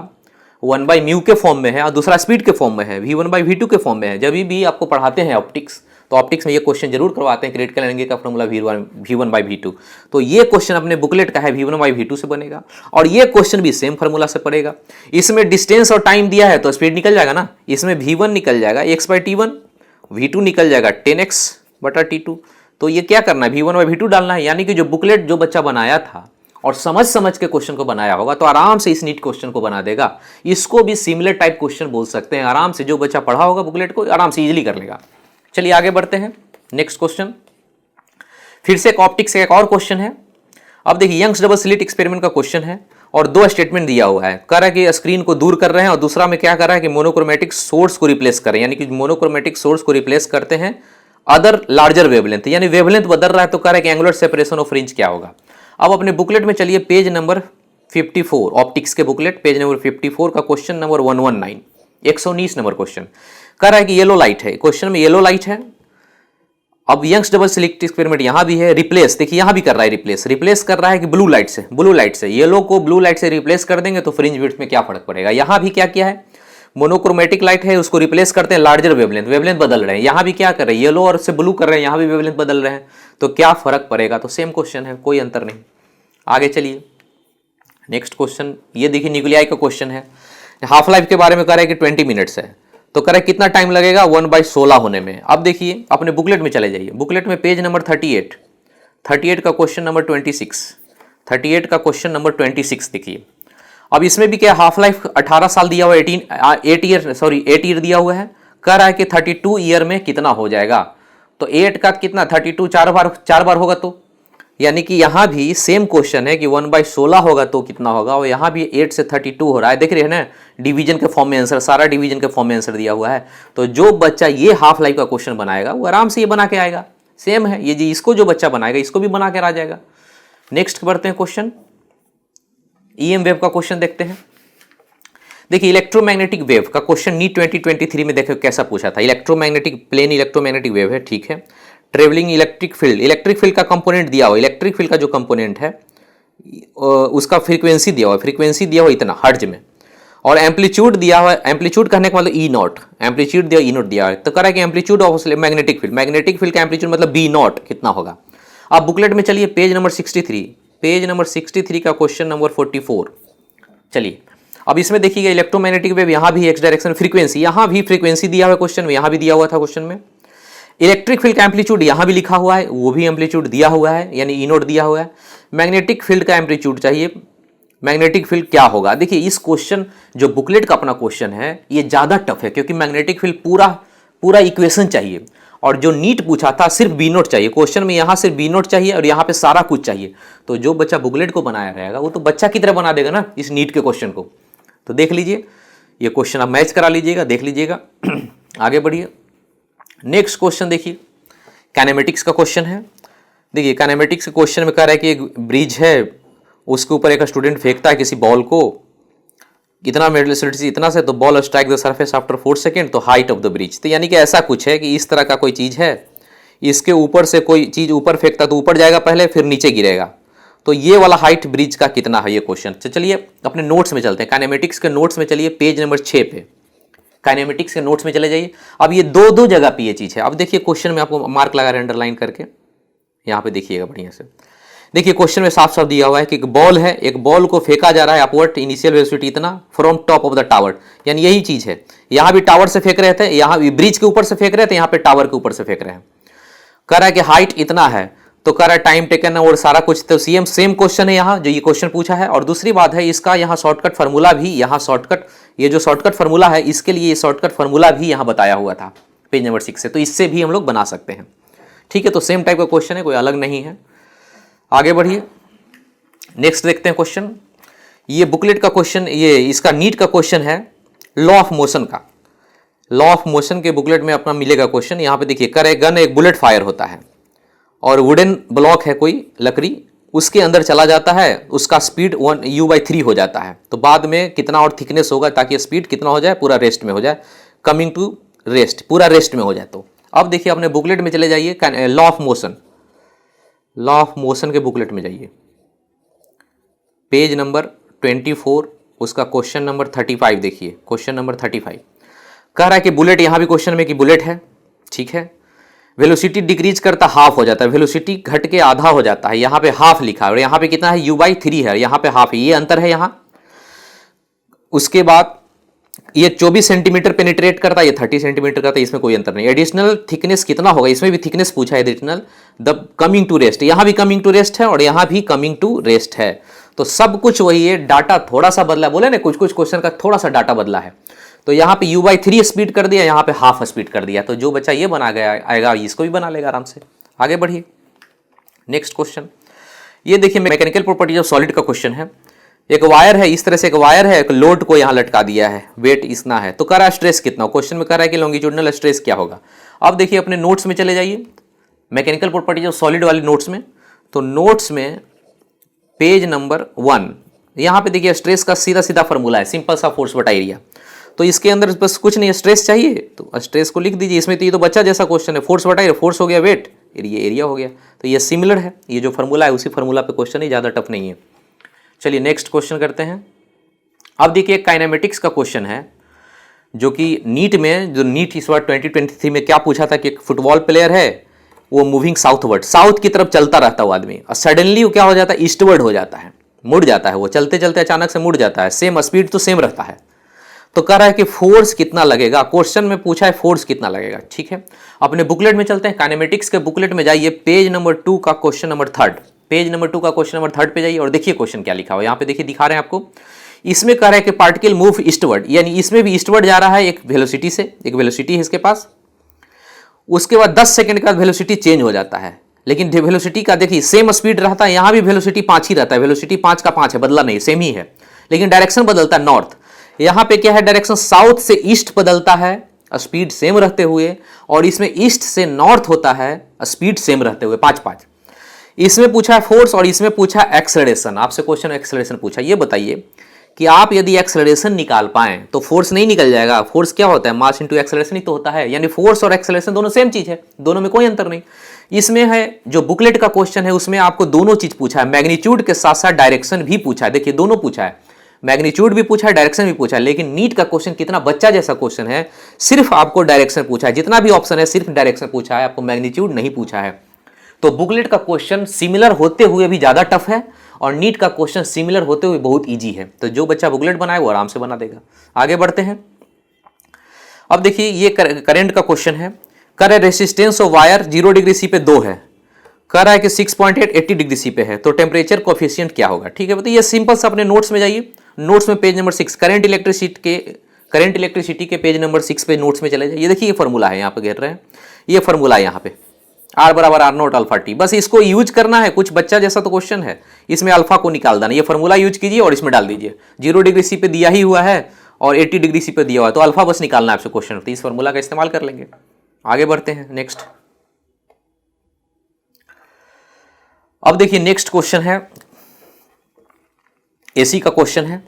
1/μ के फॉर्म में है और दूसरा स्पीड के फॉर्म में है, v1/v2 के फॉर्म में है। जब भी आपको पढ़ाते हैं ऑप्टिक्स तो ऑप्टिक्स में ये क्वेश्चन जरूर करवाते हैं, क्रिटिकल एंगल का फॉर्मूला v1/v2, तो ये क्वेश्चन अपने बुकलेट का है v1/v2 से बनेगा, और ये क्वेश्चन भी सेम फार्मूला से पड़ेगा। इसमें डिस्टेंस और टाइम दिया है तो स्पीड निकल जाएगा ना, इसमें v1 निकल जाएगा x/t1, v2 निकल जाएगा 10x/t2, तो ये क्या करना है v1/v2 डालना है। यानी कि जो बुकलेट जो बच्चा बनाया था और समझ के क्वेश्चन को बनाया होगा तो आराम से इस नीट क्वेश्चन को बना देगा। इसको भी सिमिलर टाइप क्वेश्चन बोल सकते हैं, आराम से जो बच्चा पढ़ा होगा बुकलेट को आराम से इजीली कर लेगा। चलिए आगे बढ़ते हैं, नेक्स्ट क्वेश्चन फिर से एक ऑप्टिक्स का एक और क्वेश्चन है। अब देखिए यंग्स डबल स्लिट एक्सपेरिमेंट का क्वेश्चन है और दो स्टेटमेंट दिया हुआ है, कह रहा है कि स्क्रीन को दूर कर रहे हैं और दूसरा में क्या कर रहा है कि मोनोक्रोमेटिक सोर्स को रिप्लेस करें, यानी कि मोनोक्रोमेटिक सोर्स को रिप्लेस करते हैं अदर लार्जर वेवलेंथ, यानी वेवलेंथ बदल रहा है, तो कह रहा है कि एंगुलर सेपरेशन ऑफ फ्रिंज क्या होगा। अब अपने बुकलेट में चलिए पेज नंबर 54, ऑप्टिक्स के बुकलेट पेज नंबर 54 का क्वेश्चन नंबर 119, 119 नंबर क्वेश्चन कह रहा है कि येलो लाइट है, क्वेश्चन में येलो लाइट है। अब यंग्स डबल स्लिट एक्सपेरिमेंट यहां भी है, रिप्लेस देखिए यहां भी कर रहा है, रिप्लेस कर रहा है कि ब्लू लाइट से येलो को ब्लू लाइट से रिप्लेस कर देंगे तो फ्रिंज विड्थ में क्या फर्क पड़ेगा। यहां भी क्या किया है, मोनोक्रोमेटिक लाइट है उसको रिप्लेस करते हैं लार्जर वेवलेंथ बदल रहे हैं, यहां भी क्या कर रहे हैं येलो और से ब्लू कर रहे हैं, यहां भी वेवलेंथ बदल रहे हैं, तो क्या फर्क पड़ेगा, तो सेम क्वेश्चन है कोई अंतर नहीं। आगे चलिए नेक्स्ट क्वेश्चन, ये देखिए न्यूक्लियाई का क्वेश्चन है, हाफ लाइफ के बारे में कह रहा है कि 20 मिनट्स है, तो कह रहा है कितना टाइम लगेगा 1/16 होने में। अब देखिए अपने बुकलेट में चले जाइए, बुकलेट में पेज नंबर 38 का क्वेश्चन नंबर 26 देखिए। अब इसमें भी क्या हाफ लाइफ 18 साल दिया हुआ है, 8 ईयर दिया हुआ है, कह रहा है कि 32 ईयर में कितना हो जाएगा, तो 8 का कितना 32 चार बार होगा, तो यानी कि यहां भी सेम क्वेश्चन है कि 1/16 होगा तो कितना होगा, और यहां भी 8 से 32 हो रहा है, देख रहे हैं ना डिवीजन के फॉर्म में आंसर, सारा डिवीजन के फॉर्म में आंसर दिया हुआ है। तो जो बच्चा ये हाफ लाइफ का क्वेश्चन बनाएगा वो आराम से ये बना के आएगा, सेम है ये जी, इसको जो बच्चा बनाएगा इसको भी बना के आ जाएगा। नेक्स्ट बढ़ते हैं क्वेश्चन, ईएम वेव का क्वेश्चन देखते हैं। देखिए इलेक्ट्रोमैग्नेटिक वेव का क्वेश्चन नीट 2023 में देखो कैसा पूछा था, इलेक्ट्रोमैग्नेटिक वेव है, ठीक है। ट्रेवलिंग इलेक्ट्रिक फील्ड का कंपोनेंट दिया हुआ, इलेक्ट्रिक फील्ड का जो कंपोनेंट है उसका फ्रीक्वेंसी दिया हुआ इतना हर्ट्ज में, और एम्पलीट्यूड दिया हुआ है, एम्पलीट्यूड कहने का मतलब ई नॉट, एम्पलीट्यूड दिया है, तो कह रहा है कि एम्पलीट्यूड ऑफ मैग्नेटिक फील्ड का एम्पलीट्यूड मतलब बी नॉट कितना होगा। अब बुकलेट में चलिए पेज नंबर 63 का क्वेश्चन नंबर 44, चलिए अब इसमें देखिएगा इलेक्ट्रोमैग्नेटिक वेव, यहाँ भी एक्स डायरेक्शन फ्रीक्वेंसी, यहाँ भी फ्रीक्वेंसी दिया हुआ है क्वेश्चन में, यहाँ भी दिया हुआ था क्वेश्चन में। इलेक्ट्रिक फील्ड का एम्पलीट्यूड यहाँ भी लिखा हुआ है, वो भी एम्पलीट्यूड दिया हुआ है, यानी ई नोट दिया हुआ है। मैग्नेटिक फील्ड का एम्पलीट्यूड चाहिए, मैग्नेटिक फील्ड क्या होगा। देखिए इस क्वेश्चन जो बुकलेट का अपना क्वेश्चन है ये ज़्यादा टफ है, क्योंकि मैग्नेटिक फील्ड पूरा इक्वेशन चाहिए, और जो नीट पूछा था सिर्फ बी नोट चाहिए, क्वेश्चन में यहाँ सिर्फ बी नोट चाहिए और यहाँ पे सारा कुछ चाहिए। तो जो बच्चा बुकलेट को बनाया रहेगा वो तो बच्चा की तरह बना देगा ना इस नीट के क्वेश्चन को। तो देख लीजिए ये क्वेश्चन आप मैच करा लीजिएगा, देख लीजिएगा। आगे बढ़िए, नेक्स्ट क्वेश्चन देखिए काइनेमेटिक्स का क्वेश्चन है। देखिए काइनेमेटिक्स के क्वेश्चन में कह रहा है कि एक ब्रिज है, उसके ऊपर एक स्टूडेंट फेंकता है किसी बॉल को, कितना वेलोसिटी इतना से, तो ball strike the surface after 4 second, तो हाइट ऑफ द ब्रिज। तो यानी कि ऐसा कुछ है कि इस तरह का कोई चीज़ है, इसके ऊपर से कोई चीज़ ऊपर फेंकता तो ऊपर जाएगा पहले, फिर नीचे गिरेगा, तो ये वाला हाइट ब्रिज का कितना है ये क्वेश्चन। तो चलिए अपने नोट्स में चलते हैं, काइनेमेटिक्स के नोट्स में चलिए पेज नंबर 6 पे, काइनेमेटिक्स के नोट्स में चले जाइए। अब ये दो जगह पे ये चीज़ है। अब देखिए क्वेश्चन में आपको मार्क लगा रहे हैं अंडरलाइन करके, यहाँ पे देखिएगा बढ़िया से। देखिए क्वेश्चन में साफ साफ दिया हुआ है कि एक बॉल है, एक बॉल को फेंका जा रहा है अपवर्ड, इनिशियल वेलोसिटी इतना from top of the tower, यानी यही चीज़ है। यहाँ भी टावर से फेंक रहे थे, यहाँ भी ब्रिज के ऊपर से फेंक रहे थे, यहाँ पे टावर के ऊपर से फेंक रहे हैं। कह रहा है कि हाइट इतना है, तो कह रहा है टाइम टेकन और सारा कुछ, तो सेम क्वेश्चन है यहाँ जो ये क्वेश्चन पूछा है। और दूसरी बात है इसका यहाँ शॉर्टकट फार्मूला भी, यहाँ शॉर्टकट ये जो शॉर्टकट फार्मूला है इसके लिए शॉर्टकट फार्मूला भी यहाँ बताया हुआ था पेज नंबर 6 से, तो इससे भी हम लोग बना सकते हैं। ठीक है, तो सेम टाइप का क्वेश्चन है, कोई अलग नहीं है। आगे बढ़िए, नेक्स्ट देखते हैं क्वेश्चन। ये बुकलेट का क्वेश्चन, ये इसका नीट का क्वेश्चन है लॉ ऑफ मोशन का। लॉ ऑफ मोशन के बुकलेट में अपना मिलेगा क्वेश्चन। यहाँ पे देखिए, कर ए गन, एक बुलेट फायर होता है और वुडन ब्लॉक है कोई लकड़ी, उसके अंदर चला जाता है, उसका स्पीड 1u/3 हो जाता है। तो बाद में कितना और थिकनेस होगा ताकि स्पीड कितना हो जाए, पूरा रेस्ट में हो जाए, कमिंग टू रेस्ट, पूरा रेस्ट में हो जाए। तो अब देखिए अपने बुकलेट में चले जाइए, law of motion, law of motion के बुकलेट में जाइए, पेज नंबर 24, उसका क्वेश्चन नंबर 35 देखिए, क्वेश्चन नंबर 35 कह रहा है कि बुलेट, यहाँ भी क्वेश्चन में कि बुलेट है, ठीक है, वेलोसिटी डिक्रीज करता हाफ हो जाता है, वेलोसिटी घट के आधा हो जाता है, यहाँ पे हाफ लिखा है और यहाँ पे कितना है, u/3 है, यहाँ पे हाफ है, ये अंतर है यहाँ। उसके बाद ये 24 सेंटीमीटर पेनिट्रेट करता है, ये 30 सेंटीमीटर करता है, इसमें कोई अंतर नहीं। एडिशनल थिकनेस कितना होगा, इसमें भी थिकनेस पूछा है additional, the coming to rest, यहाँ भी कमिंग टू रेस्ट है और यहाँ भी कमिंग टू रेस्ट है। तो सब कुछ वही है, डाटा थोड़ा सा बदला, बोले ना कुछ कुछ क्वेश्चन का थोड़ा सा डाटा बदला है। तो यहाँ पे u/3 स्पीड कर दिया, यहाँ पे हाफ स्पीड कर दिया। तो जो बच्चा ये बना गया आएगा, इसको भी बना लेगा आराम से। आगे बढ़िए, नेक्स्ट क्वेश्चन। ये देखिए मैकेनिकल प्रॉपर्टीज ऑफ सॉलिड का क्वेश्चन है। एक वायर है, इस तरह से एक वायर है, एक लोड को यहाँ लटका दिया है, वेट इतना है, तो कह रहा है स्ट्रेस कितना, क्वेश्चन में कह रहा है कि लॉन्गिट्यूडनल स्ट्रेस क्या होगा। अब देखिए अपने नोट्स में चले जाइए, मैकेनिकल प्रॉपर्टीज ऑफ सॉलिड वाली नोट्स में। तो नोट्स में पेज नंबर 1, यहाँ पे देखिए स्ट्रेस का सीधा सीधा फॉर्मूला है, सिंपल सा फोर्स बटा एरिया। तो इसके अंदर बस कुछ नहीं है, स्ट्रेस चाहिए तो स्ट्रेस को लिख दीजिए। इसमें तो ये तो बच्चा जैसा क्वेश्चन है, फोर्स बटा एरिया, फोर्स हो गया वेट, एरिया हो गया। तो ये सिमिलर है, ये जो फॉर्मूला है उसी फॉर्मूला पे क्वेश्चन ही, ज़्यादा टफ नहीं है। चलिए नेक्स्ट क्वेश्चन करते हैं। अब देखिए काइनेमेटिक्स का क्वेश्चन है, जो कि नीट में, जो नीट इस बार 2023 में क्या पूछा था कि एक फुटबॉल प्लेयर है, वो मूविंग साउथवर्ड, साउथ की तरफ चलता रहता है वो आदमी, और सडनली वो क्या हो जाता है, ईस्टवर्ड हो जाता है, मुड़ जाता है, वो चलते चलते अचानक से मुड़ जाता है, सेम स्पीड तो सेम रहता है। तो कह रहा है कि फोर्स कितना लगेगा, क्वेश्चन में पूछा है फोर्स कितना लगेगा, ठीक है। अपने बुकलेट में चलते हैं, काइनेमेटिक्स के बुकलेट में जाइए, पेज नंबर 2 का क्वेश्चन नंबर 3, पेज नंबर 2 का क्वेश्चन नंबर 3 पे जाइए और देखिए क्वेश्चन क्या लिखा हुआ है। यहाँ पे देखिए दिखा रहे हैं आपको, इसमें कह रहा है कि पार्टिकल मूव ईस्टवर्ड, यानी इसमें भी ईस्टवर्ड जा रहा है एक वेलोसिटी से, एक वेलोसिटी है इसके पास। उसके बाद 10 सेकंड के बाद वेलोसिटी चेंज हो जाता है, लेकिन वेलोसिटी का देखिए सेम स्पीड रहता है, यहाँ भी वेलोसिटी 5 ही रहता है, वेलोसिटी 5 का 5 है, बदला नहीं, सेम ही है, लेकिन डायरेक्शन बदलता है नॉर्थ। यहाँ पे क्या है, डायरेक्शन साउथ से ईस्ट बदलता है, स्पीड सेम रहते हुए, और इसमें ईस्ट से नॉर्थ होता है, स्पीड सेम रहते हुए, 5-5। इसमें पूछा है फोर्स और इसमें पूछा है एक्सेलरेशन। आपसे क्वेश्चन एक्सेलरेशन पूछा, ये बताइए कि आप यदि एक्सेलरेशन निकाल पाएं तो फोर्स नहीं निकल जाएगा। फोर्स क्या होता है, मास इंटू एक्सेलरेशन ही तो होता है, यानी फोर्स और एक्सेलरेशन दोनों सेम चीज है, दोनों में कोई अंतर नहीं। इसमें है जो बुकलेट का क्वेश्चन है, उसमें आपको दोनों चीज पूछा है, मैग्नीट्यूड के साथ साथ डायरेक्शन भी पूछा है। देखिए दोनों पूछा है, मैग्नीट्यूड भी पूछा है, डायरेक्शन भी पूछा है, लेकिन नीट का क्वेश्चन कितना बच्चा जैसा क्वेश्चन है, सिर्फ आपको डायरेक्शन पूछा है, जितना भी ऑप्शन है सिर्फ डायरेक्शन पूछा है, आपको मैग्नीट्यूड नहीं पूछा है। तो बुकलेट का क्वेश्चन सिमिलर होते हुए भी ज्यादा टफ है और नीट का क्वेश्चन सिमिलर होते हुए बहुत इजी है। तो जो बच्चा बुकलेट बनाए वो आराम से बना देगा। आगे बढ़ते हैं। अब देखिए ये करंट का क्वेश्चन है, कर resistance of wire 0 degree C पे 2 है, कह रहा है कि 6.8 80 डिग्री सी पे है, तो टेम्परेचर कोफिशिएंट क्या होगा, ठीक है। बताइए ये सिंपल सा, अपने नोट्स में जाइए, नोट्स में पेज नंबर 6, करंट इलेक्ट्रिसिटी के पेज नंबर 6 पे नोट्स में चले जाइए। ये देखिए ये फॉर्मूला है, यहाँ पे घेर रहे हैं, ये फॉर्मूला है यहाँ पे, R बराबर R0 अल्फा टी, बस इसको यूज करना है। कुछ बच्चा जैसा तो क्वेश्चन है, इसमें अल्फा को निकाल देना, ये फॉर्मूला यूज कीजिए और इसमें डाल दीजिए। 0 डिग्री सी पे दिया ही हुआ है और 80 डिग्री सी पे दिया हुआ है, तो अल्फा बस निकालना है आपसे क्वेश्चन, तो इस फॉर्मूला का इस्तेमाल कर लेंगे। आगे बढ़ते हैं नेक्स्ट। अब देखिए नेक्स्ट क्वेश्चन है, एसी का क्वेश्चन है।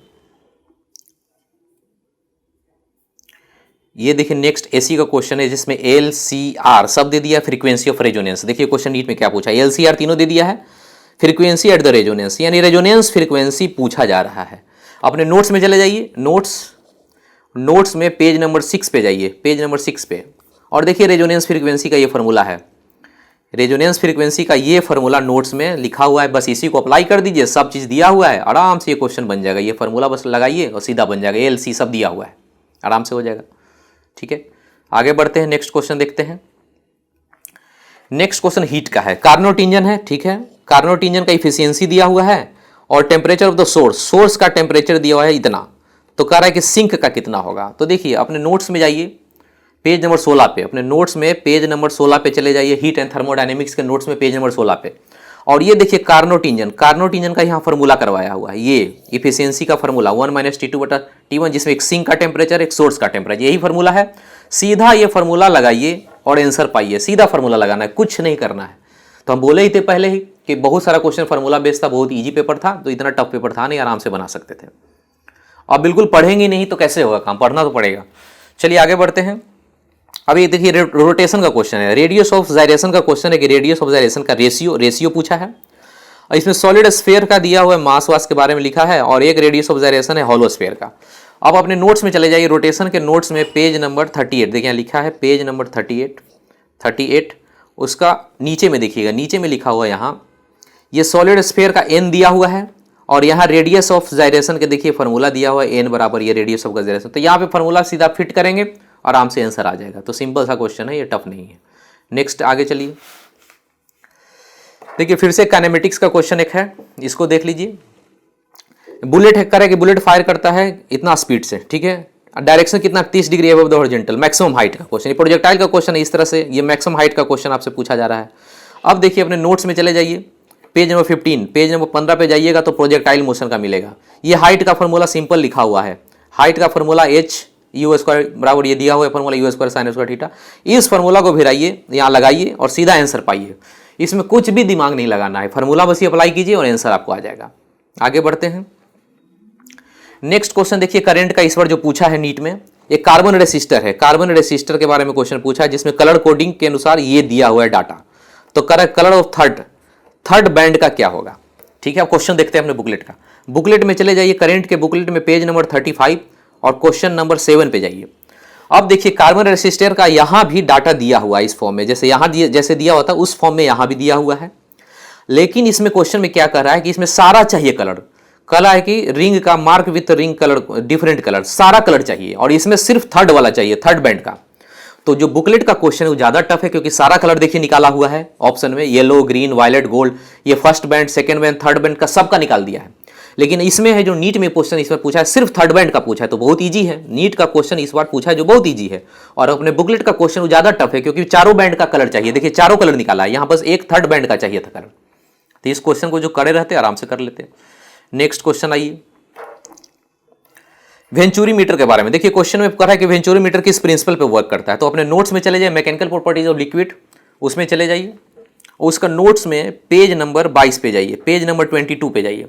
ये देखिए नेक्स्ट एसी का क्वेश्चन है, जिसमें LCR सब दे दिया, फ्रीक्वेंसी ऑफ रेजोनेंस। देखिए क्वेश्चन नीट में क्या पूछा है, LCR तीनों दे दिया है, फ्रीक्वेंसी एट द रेजोनेंस, यानी रेजोनेंस फ्रीक्वेंसी पूछा जा रहा है। अपने नोट्स में चले जाइए, नोट्स में पेज नंबर 6 पे जाइए, पेज नंबर 6 पे, और देखिए रेजोनेंस फ्रीक्वेंसी का ये फॉर्मूला है, रेजोनेंस फ्रीक्वेंसी का ये फॉर्मूला नोट्स में लिखा हुआ है, बस इसी को अप्लाई कर दीजिए, सब चीज़ दिया हुआ है, आराम से ये क्वेश्चन बन जाएगा। ये फॉर्मूला बस लगाइए और सीधा बन जाएगा, LC सब दिया हुआ है, आराम से हो जाएगा, ठीक है। आगे बढ़ते हैं, नेक्स्ट क्वेश्चन देखते हैं। नेक्स्ट क्वेश्चन हीट का है, कार्नोट इंजन है, ठीक है। कार्नोट इंजन का इफिशियंसी दिया हुआ है और टेम्परेचर ऑफ द सोर्स का टेम्परेचर दिया हुआ है इतना, तो कह रहा है कि सिंक का कितना होगा। तो देखिए अपने नोट्स में जाइए, पेज नंबर 16 पे, अपने नोट्स में पेज नंबर 16 पे चले जाइए, हीट एंड थर्मोडायनेमिक्स के नोट्स में पेज नंबर 16 पे, और ये देखिए कार्नोट इंजन, कार्नोट इंजन का यहाँ फार्मूला करवाया हुआ है, ये इफिशियंसी का फार्मूला 1 - T2/T1, जिसमें एक सिंक का टेम्परेचर, एक सोर्स का टेम्परेचर, यही फार्मूला है। सीधा ये फार्मूला लगाइए और आंसर पाइए, सीधा फार्मूला लगाना है, कुछ नहीं करना है। तो हम बोले ही थे पहले ही कि बहुत सारा क्वेश्चन फार्मूला बेस्ड था, बहुत ईजी पेपर था, तो इतना टफ पेपर था नहीं, आराम से बना सकते थे। अब बिल्कुल पढ़ेंगे नहीं तो कैसे होगा काम, पढ़ना तो पड़ेगा। चलिए आगे बढ़ते हैं। अभी देखिए रोटेशन का क्वेश्चन है, रेडियस ऑफ जायरेशन का क्वेश्चन है कि रेडियस ऑफ जायरेशन का रेशियो पूछा है। इसमें सॉलिड स्फीयर का दिया हुआ है, मास वास के बारे में लिखा है, और एक रेडियस ऑफ जायरेशन है हॉलो स्फीयर का। अब अपने नोट्स में चले जाइए, रोटेशन के नोट्स में पेज नंबर 38, देखिए लिखा है पेज नंबर 38, उसका नीचे में देखिएगा, नीचे में लिखा हुआ है यहाँ, ये सॉलिड स्फीयर का एन दिया हुआ है, और यहाँ रेडियस ऑफ जायरेशन के देखिए फार्मूला दिया हुआ है, एन बराबर ये रेडियस ऑफ जायरेशन। तो यहाँ पे फार्मूला सीधा फिट करेंगे, आराम से आंसर आ जाएगा। तो सिंपल सा क्वेश्चन है, ये टफ नहीं है। नेक्स्ट आगे चलिए, देखिए फिर से काइनेमेटिक्स का क्वेश्चन एक है, इसको देख लीजिए। बुलेट है, करे कि बुलेट फायर करता है इतना स्पीड से, ठीक है, डायरेक्शन कितना 30 degree above the horizontal, maximum height का क्वेश्चन, ये प्रोजेक्टाइल का क्वेश्चन है। इस तरह से ये मैक्सिमम हाइट का क्वेश्चन आपसे पूछा जा रहा है। अब देखिए अपने नोट्स में चले जाइए, पेज नंबर 15, पेज नंबर 15 पे जाइएगा तो प्रोजेक्टाइल मोशन का मिलेगा। ये हाइट का फॉर्मूला सिंपल लिखा हुआ है, हाइट का फॉर्मूला h/u² बराबर ये दिया हुआ है फॉर्मूला u² sin² थीटा। इस फॉर्मूला को भिराइए, यहाँ लगाइए और सीधा आंसर पाइए। इसमें कुछ भी दिमाग नहीं लगाना है, फार्मूला बस ही अप्लाई कीजिए और आंसर आपको आ जाएगा। आगे बढ़ते हैं। नेक्स्ट क्वेश्चन देखिए, करंट का इस बार जो पूछा है नीट में, एक कार्बन रेसिस्टर है, कार्बन रेसिस्टर के बारे में क्वेश्चन पूछा है, जिसमें कलर कोडिंग के अनुसार ये दिया हुआ है डाटा। तो कलर ऑफ थर्ड बैंड का क्या होगा, ठीक है। अब क्वेश्चन देखते हैं अपने बुकलेट का। बुकलेट में चले जाइए, करंट के बुकलेट में पेज नंबर 35 और क्वेश्चन नंबर 7 पे जाइए। अब देखिए कार्बन रेसिस्टर का यहाँ भी डाटा दिया हुआ है इस फॉर्म में, जैसे यहाँ जैसे दिया होता है उस फॉर्म में यहाँ भी दिया हुआ है। लेकिन इसमें क्वेश्चन में क्या कर रहा है कि इसमें सारा चाहिए कलर, कला है कि रिंग का mark with ring colour, different colour, सारा कलर चाहिए, और इसमें सिर्फ थर्ड वाला चाहिए, थर्ड बैंड का। तो जो बुकलेट का क्वेश्चन है वो ज्यादा टफ है, क्योंकि सारा कलर देखिए निकाला हुआ है ऑप्शन में, येलो, ग्रीन, वायलेट, गोल्ड, ये first band, second band, third band का सबका निकाल दिया है। लेकिन इसमें है जो नीट में क्वेश्चन इस बार पूछा है सिर्फ थर्ड बैंड का पूछा है, तो बहुत ईजी है। नीट का क्वेश्चन इस बार पूछा है जो बहुत ईजी है, और अपने बुकलेट का क्वेश्चन ज्यादा टफ है, क्योंकि चारों बैंड का कलर चाहिए। देखिए चारों कलर निकाला है, यहाँ बस एक थर्ड बैंड का चाहिए था कलर। तो इस क्वेश्चन को जो करे रहते आराम से कर लेते। नेक्स्ट क्वेश्चन आइए, वेंचुरी मीटर के बारे में। देखिए क्वेश्चन में कहा है कि वेंचुरी मीटर किस प्रिंसिपल पे वर्क करता है। तो अपने नोट्स में चले जाइए, मैकेनिकल प्रॉपर्टीज ऑफ लिक्विड, उसमें चले जाइए, उसका नोट्स में पेज नंबर 22 पे जाइए, पेज नंबर 22 पे जाइए।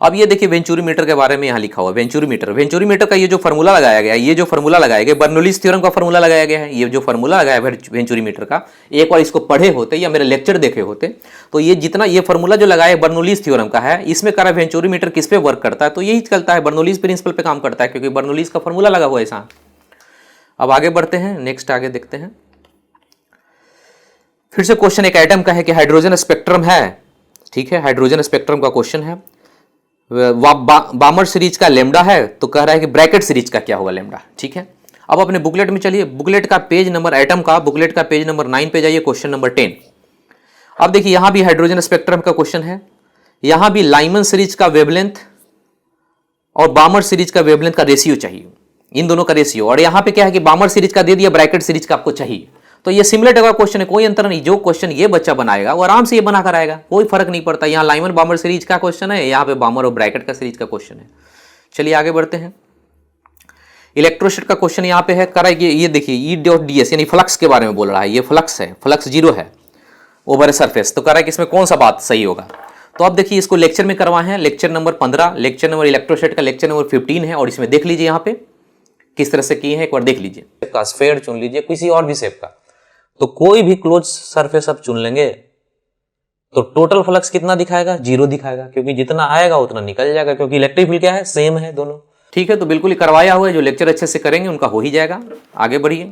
अब ये देखिए वेंचुरी मीटर के बारे में यहाँ लिखा हुआ है, वेंचुरी मीटर का ये जो फार्मूला लगाया गया है, ये जो फार्मूला लगाया गया बर्नौलीज थ्योरम का फार्मूला लगाया गया है। ये जो फार्मूला लगाया है वेंचुरी मीटर का, एक बार इसको पढ़े होते या मेरे लेक्चर देखे होते तो ये जितना ये फार्मूला जो लगाया है बर्नौलीज थ्योरम का है, इसमें करा वेंचुरी मीटर किस पे वर्क करता है, तो यही चलता है, बर्नौलीज प्रिंसिपल पे काम करता है, क्योंकि बर्नौलीज का फार्मूला लगा हुआ है ऐसा। अब आगे बढ़ते हैं, नेक्स्ट आगे देखते हैं। फिर से क्वेश्चन एक एटम का है कि हाइड्रोजन स्पेक्ट्रम है, ठीक है, हाइड्रोजन स्पेक्ट्रम का क्वेश्चन है। बामर सीरीज का लेमडा है, तो कह रहा है कि ब्रैकेट सीरीज का क्या होगा लेमडा, ठीक है। अब अपने बुकलेट में चलिए, बुकलेट का पेज नंबर एटम का बुकलेट का पेज नंबर 9 पे जाइए, क्वेश्चन नंबर 10। अब देखिए यहां भी हाइड्रोजन स्पेक्ट्रम का क्वेश्चन है, यहां भी लाइमन सीरीज का वेवलेंथ और बामर सीरीज का वेवलेंथ का रेशियो चाहिए, इन दोनों का रेशियो। और यहां पे क्या है कि बामर सीरीज का दे दिया, ब्रैकेट सीरीज का आपको चाहिए। तो ये सिमिलर टाइप का क्वेश्चन है, कोई अंतर नहीं। जो क्वेश्चन ये बच्चा बनाएगा वो आराम से ये बना कर आएगा, कोई फर्क नहीं पड़ता। यहाँ लाइमन बामर सीरीज का क्वेश्चन है, यहाँ पे बामर और ब्रैकेट का सीरीज का क्वेश्चन है। चलिए आगे बढ़ते हैं। इलेक्ट्रोस्टैट का क्वेश्चन यहाँ पे है, करा ये देखिए E.ds यानी फ्लक्स के बारे में बोल रहा है। ये फ्लक्स है, फ्लक्स 0 है ओवर ए सरफेस। तो कह रहा है कि इसमें कौन सा बात सही होगा। तो अब देखिए इसको लेक्चर में करवाए हैं, लेक्चर नंबर 15, लेक्चर नंबर इलेक्ट्रोस्टैट का लेक्चर नंबर 15 है। और इसमें देख लीजिए यहाँ पे किस तरह से किए हैं, एक बार देख लीजिए। स्फेयर चुन लीजिए, किसी और भी शेप का, तो कोई भी क्लोज सरफेस आप चुन लेंगे तो टोटल फ्लक्स कितना दिखाएगा, 0 दिखाएगा, क्योंकि जितना आएगा उतना निकल जाएगा, क्योंकि इलेक्ट्रिक फील्ड क्या है, सेम है दोनों, ठीक है। तो बिल्कुल ही करवाया हुआ है, जो लेक्चर अच्छे से करेंगे उनका हो ही जाएगा। आगे बढ़िए,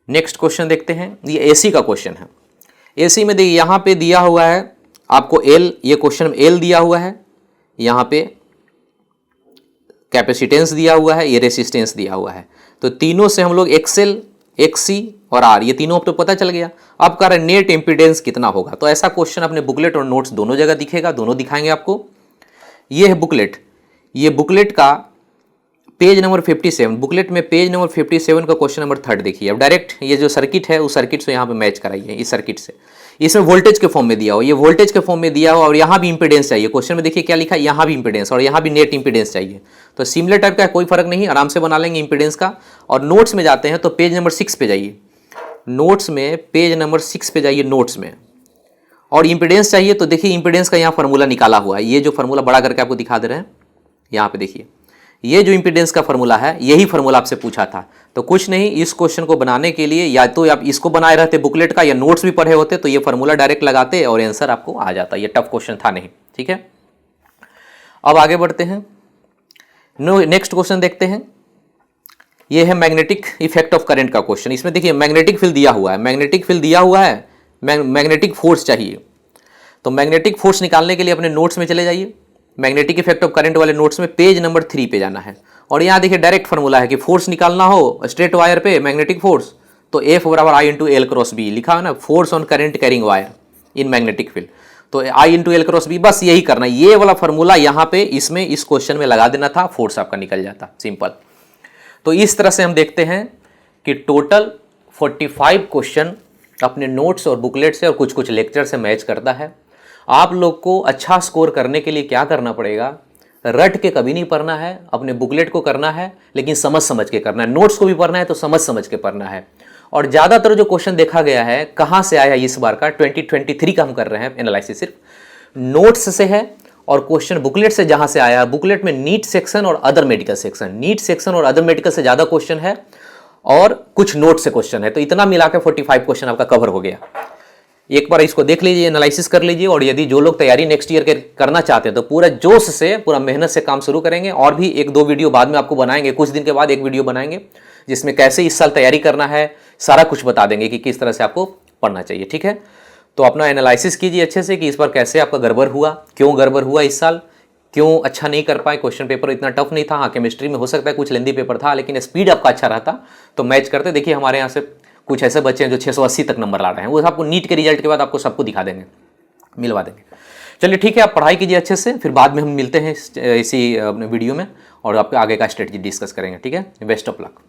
नेक्स्ट क्वेश्चन देखते हैं। ये एसी का क्वेश्चन है। एसी में देखिए यहाँ पे दिया हुआ है आपको एल, ये क्वेश्चन में एल दिया हुआ है, यहाँ पे कैपेसिटेंस दिया हुआ है, ये रेसिस्टेंस दिया हुआ है। तो तीनों से हम लोग एक्सएल, एक्सी और आर, ये तीनों तो पता चल गया। अब कह रहे हैं नेट इंपीडेंस कितना होगा। तो ऐसा क्वेश्चन अपने बुकलेट और नोट्स दोनों जगह दिखेगा, दोनों दिखाएंगे आपको। ये है बुकलेट, ये बुकलेट का पेज नंबर 57, बुकलेट में पेज नंबर 57 का क्वेश्चन नंबर 3 देखिए। अब डायरेक्ट ये जो सर्किट है उस सर्किट से यहाँ पे मैच कराइए, इस सर्किट से। इसमें वोल्टेज के फॉर्म में दिया हो, ये वोल्टेज के फॉर्म में दिया हो और यहाँ भी इंपीडेंस चाहिए। क्वेश्चन में देखिए क्या लिखा है, यहाँ भी इंपीडेंस और यहाँ भी नेट इंपीडेंस चाहिए। तो सिमिलर टाइप का कोई फर्क नहीं, आराम से बना लेंगे इंपीडेंस का। और नोट्स में जाते हैं तो पेज नंबर 6 पे जाइए, नोट्स में पेज नंबर 6 पे जाइए, नोट्स में। और इंपीडेंस चाहिए तो देखिए इंपीडेंस का यहाँ फॉर्मूला निकाला हुआ है, ये जो फॉर्मूला बड़ा करके आपको दिखा दे रहे हैं यहाँ पे देखिए, ये जो इंपीडेंस का फॉर्मूला है यही फॉर्मूला आपसे पूछा था। तो कुछ नहीं, इस क्वेश्चन को बनाने के लिए या तो आप इसको बनाए रहते बुकलेट का या नोट्स भी पढ़े होते तो ये फॉर्मूला डायरेक्ट लगाते और आंसर आपको आ जाता। ये टफ क्वेश्चन था नहीं, ठीक है। अब आगे बढ़ते हैं, नेक्स्ट क्वेश्चन देखते हैं। ये है मैग्नेटिक इफेक्ट ऑफ करंट का क्वेश्चन। इसमें देखिए मैग्नेटिक फील्ड दिया हुआ है, मैग्नेटिक फील्ड दिया हुआ है, मैग्नेटिक फोर्स चाहिए। तो मैग्नेटिक फोर्स निकालने के लिए अपने नोट्स में चले जाइए, मैग्नेटिक इफेक्ट ऑफ करंट वाले नोट्स में पेज नंबर 3 पे जाना है। और यहाँ देखिए डायरेक्ट फॉर्मूला है कि फोर्स निकालना हो स्ट्रेट वायर पे मैग्नेटिक फोर्स तो F बराबर I into L cross B लिखा है ना, force on current carrying wire in magnetic field. तो I into L cross B, बस यही करना, ये वाला फॉर्मूला यहाँ पे इसमें इस क्वेश्चन में लगा देना था, फोर्स आपका निकल जाता, सिंपल। तो इस तरह से हम देखते हैं कि टोटल 45 क्वेश्चन अपने नोट्स और बुकलेट से और कुछ कुछ लेक्चर से मैच करता है। आप लोग को अच्छा स्कोर करने के लिए क्या करना पड़ेगा, रट के कभी नहीं पढ़ना है, अपने बुकलेट को करना है लेकिन समझ समझ के करना है। नोट्स को भी पढ़ना है तो समझ समझ के पढ़ना है। और ज़्यादातर जो क्वेश्चन देखा गया है कहाँ से आया इस बार का 2023 का हम कर रहे हैं एनालिसिस, सिर्फ नोट्स से है। और क्वेश्चन बुकलेट से जहाँ से आया, बुकलेट में नीट सेक्शन और other medical section, NEET section और अदर मेडिकल से ज़्यादा क्वेश्चन है और कुछ नोट से क्वेश्चन है। तो इतना मिला के 45 क्वेश्चन आपका कवर हो गया। एक बार इसको देख लीजिए, एनालिसिस कर लीजिए। और यदि जो लोग तैयारी नेक्स्ट ईयर के करना चाहते हैं तो पूरा जोश से, पूरा मेहनत से काम शुरू करेंगे। और भी 1-2 वीडियो बाद में आपको बनाएंगे, कुछ दिन के बाद एक वीडियो बनाएंगे जिसमें कैसे इस साल तैयारी करना है सारा कुछ बता देंगे कि किस तरह से आपको पढ़ना चाहिए, ठीक है। तो अपना एनालिसिस कीजिए अच्छे से कि इस बार कैसे आपका गड़बड़ हुआ, क्यों गड़बड़ हुआ इस साल, क्यों अच्छा नहीं कर पाए। क्वेश्चन पेपर इतना टफ नहीं था। हाँ, केमिस्ट्री में हो सकता है कुछ लेंदी पेपर था लेकिन स्पीड आपका अच्छा रहता तो मैच करते। देखिए हमारे यहाँ से कुछ ऐसे बच्चे हैं जो 680 तक नंबर ला रहे हैं, वो आपको नीट के रिजल्ट के बाद आपको सबको दिखा देंगे, मिलवा देंगे। चलिए ठीक है, आप पढ़ाई कीजिए अच्छे से, फिर बाद में हम मिलते हैं इसी वीडियो में और आपके आगे का स्ट्रेटजी डिस्कस करेंगे, ठीक है। Best of luck.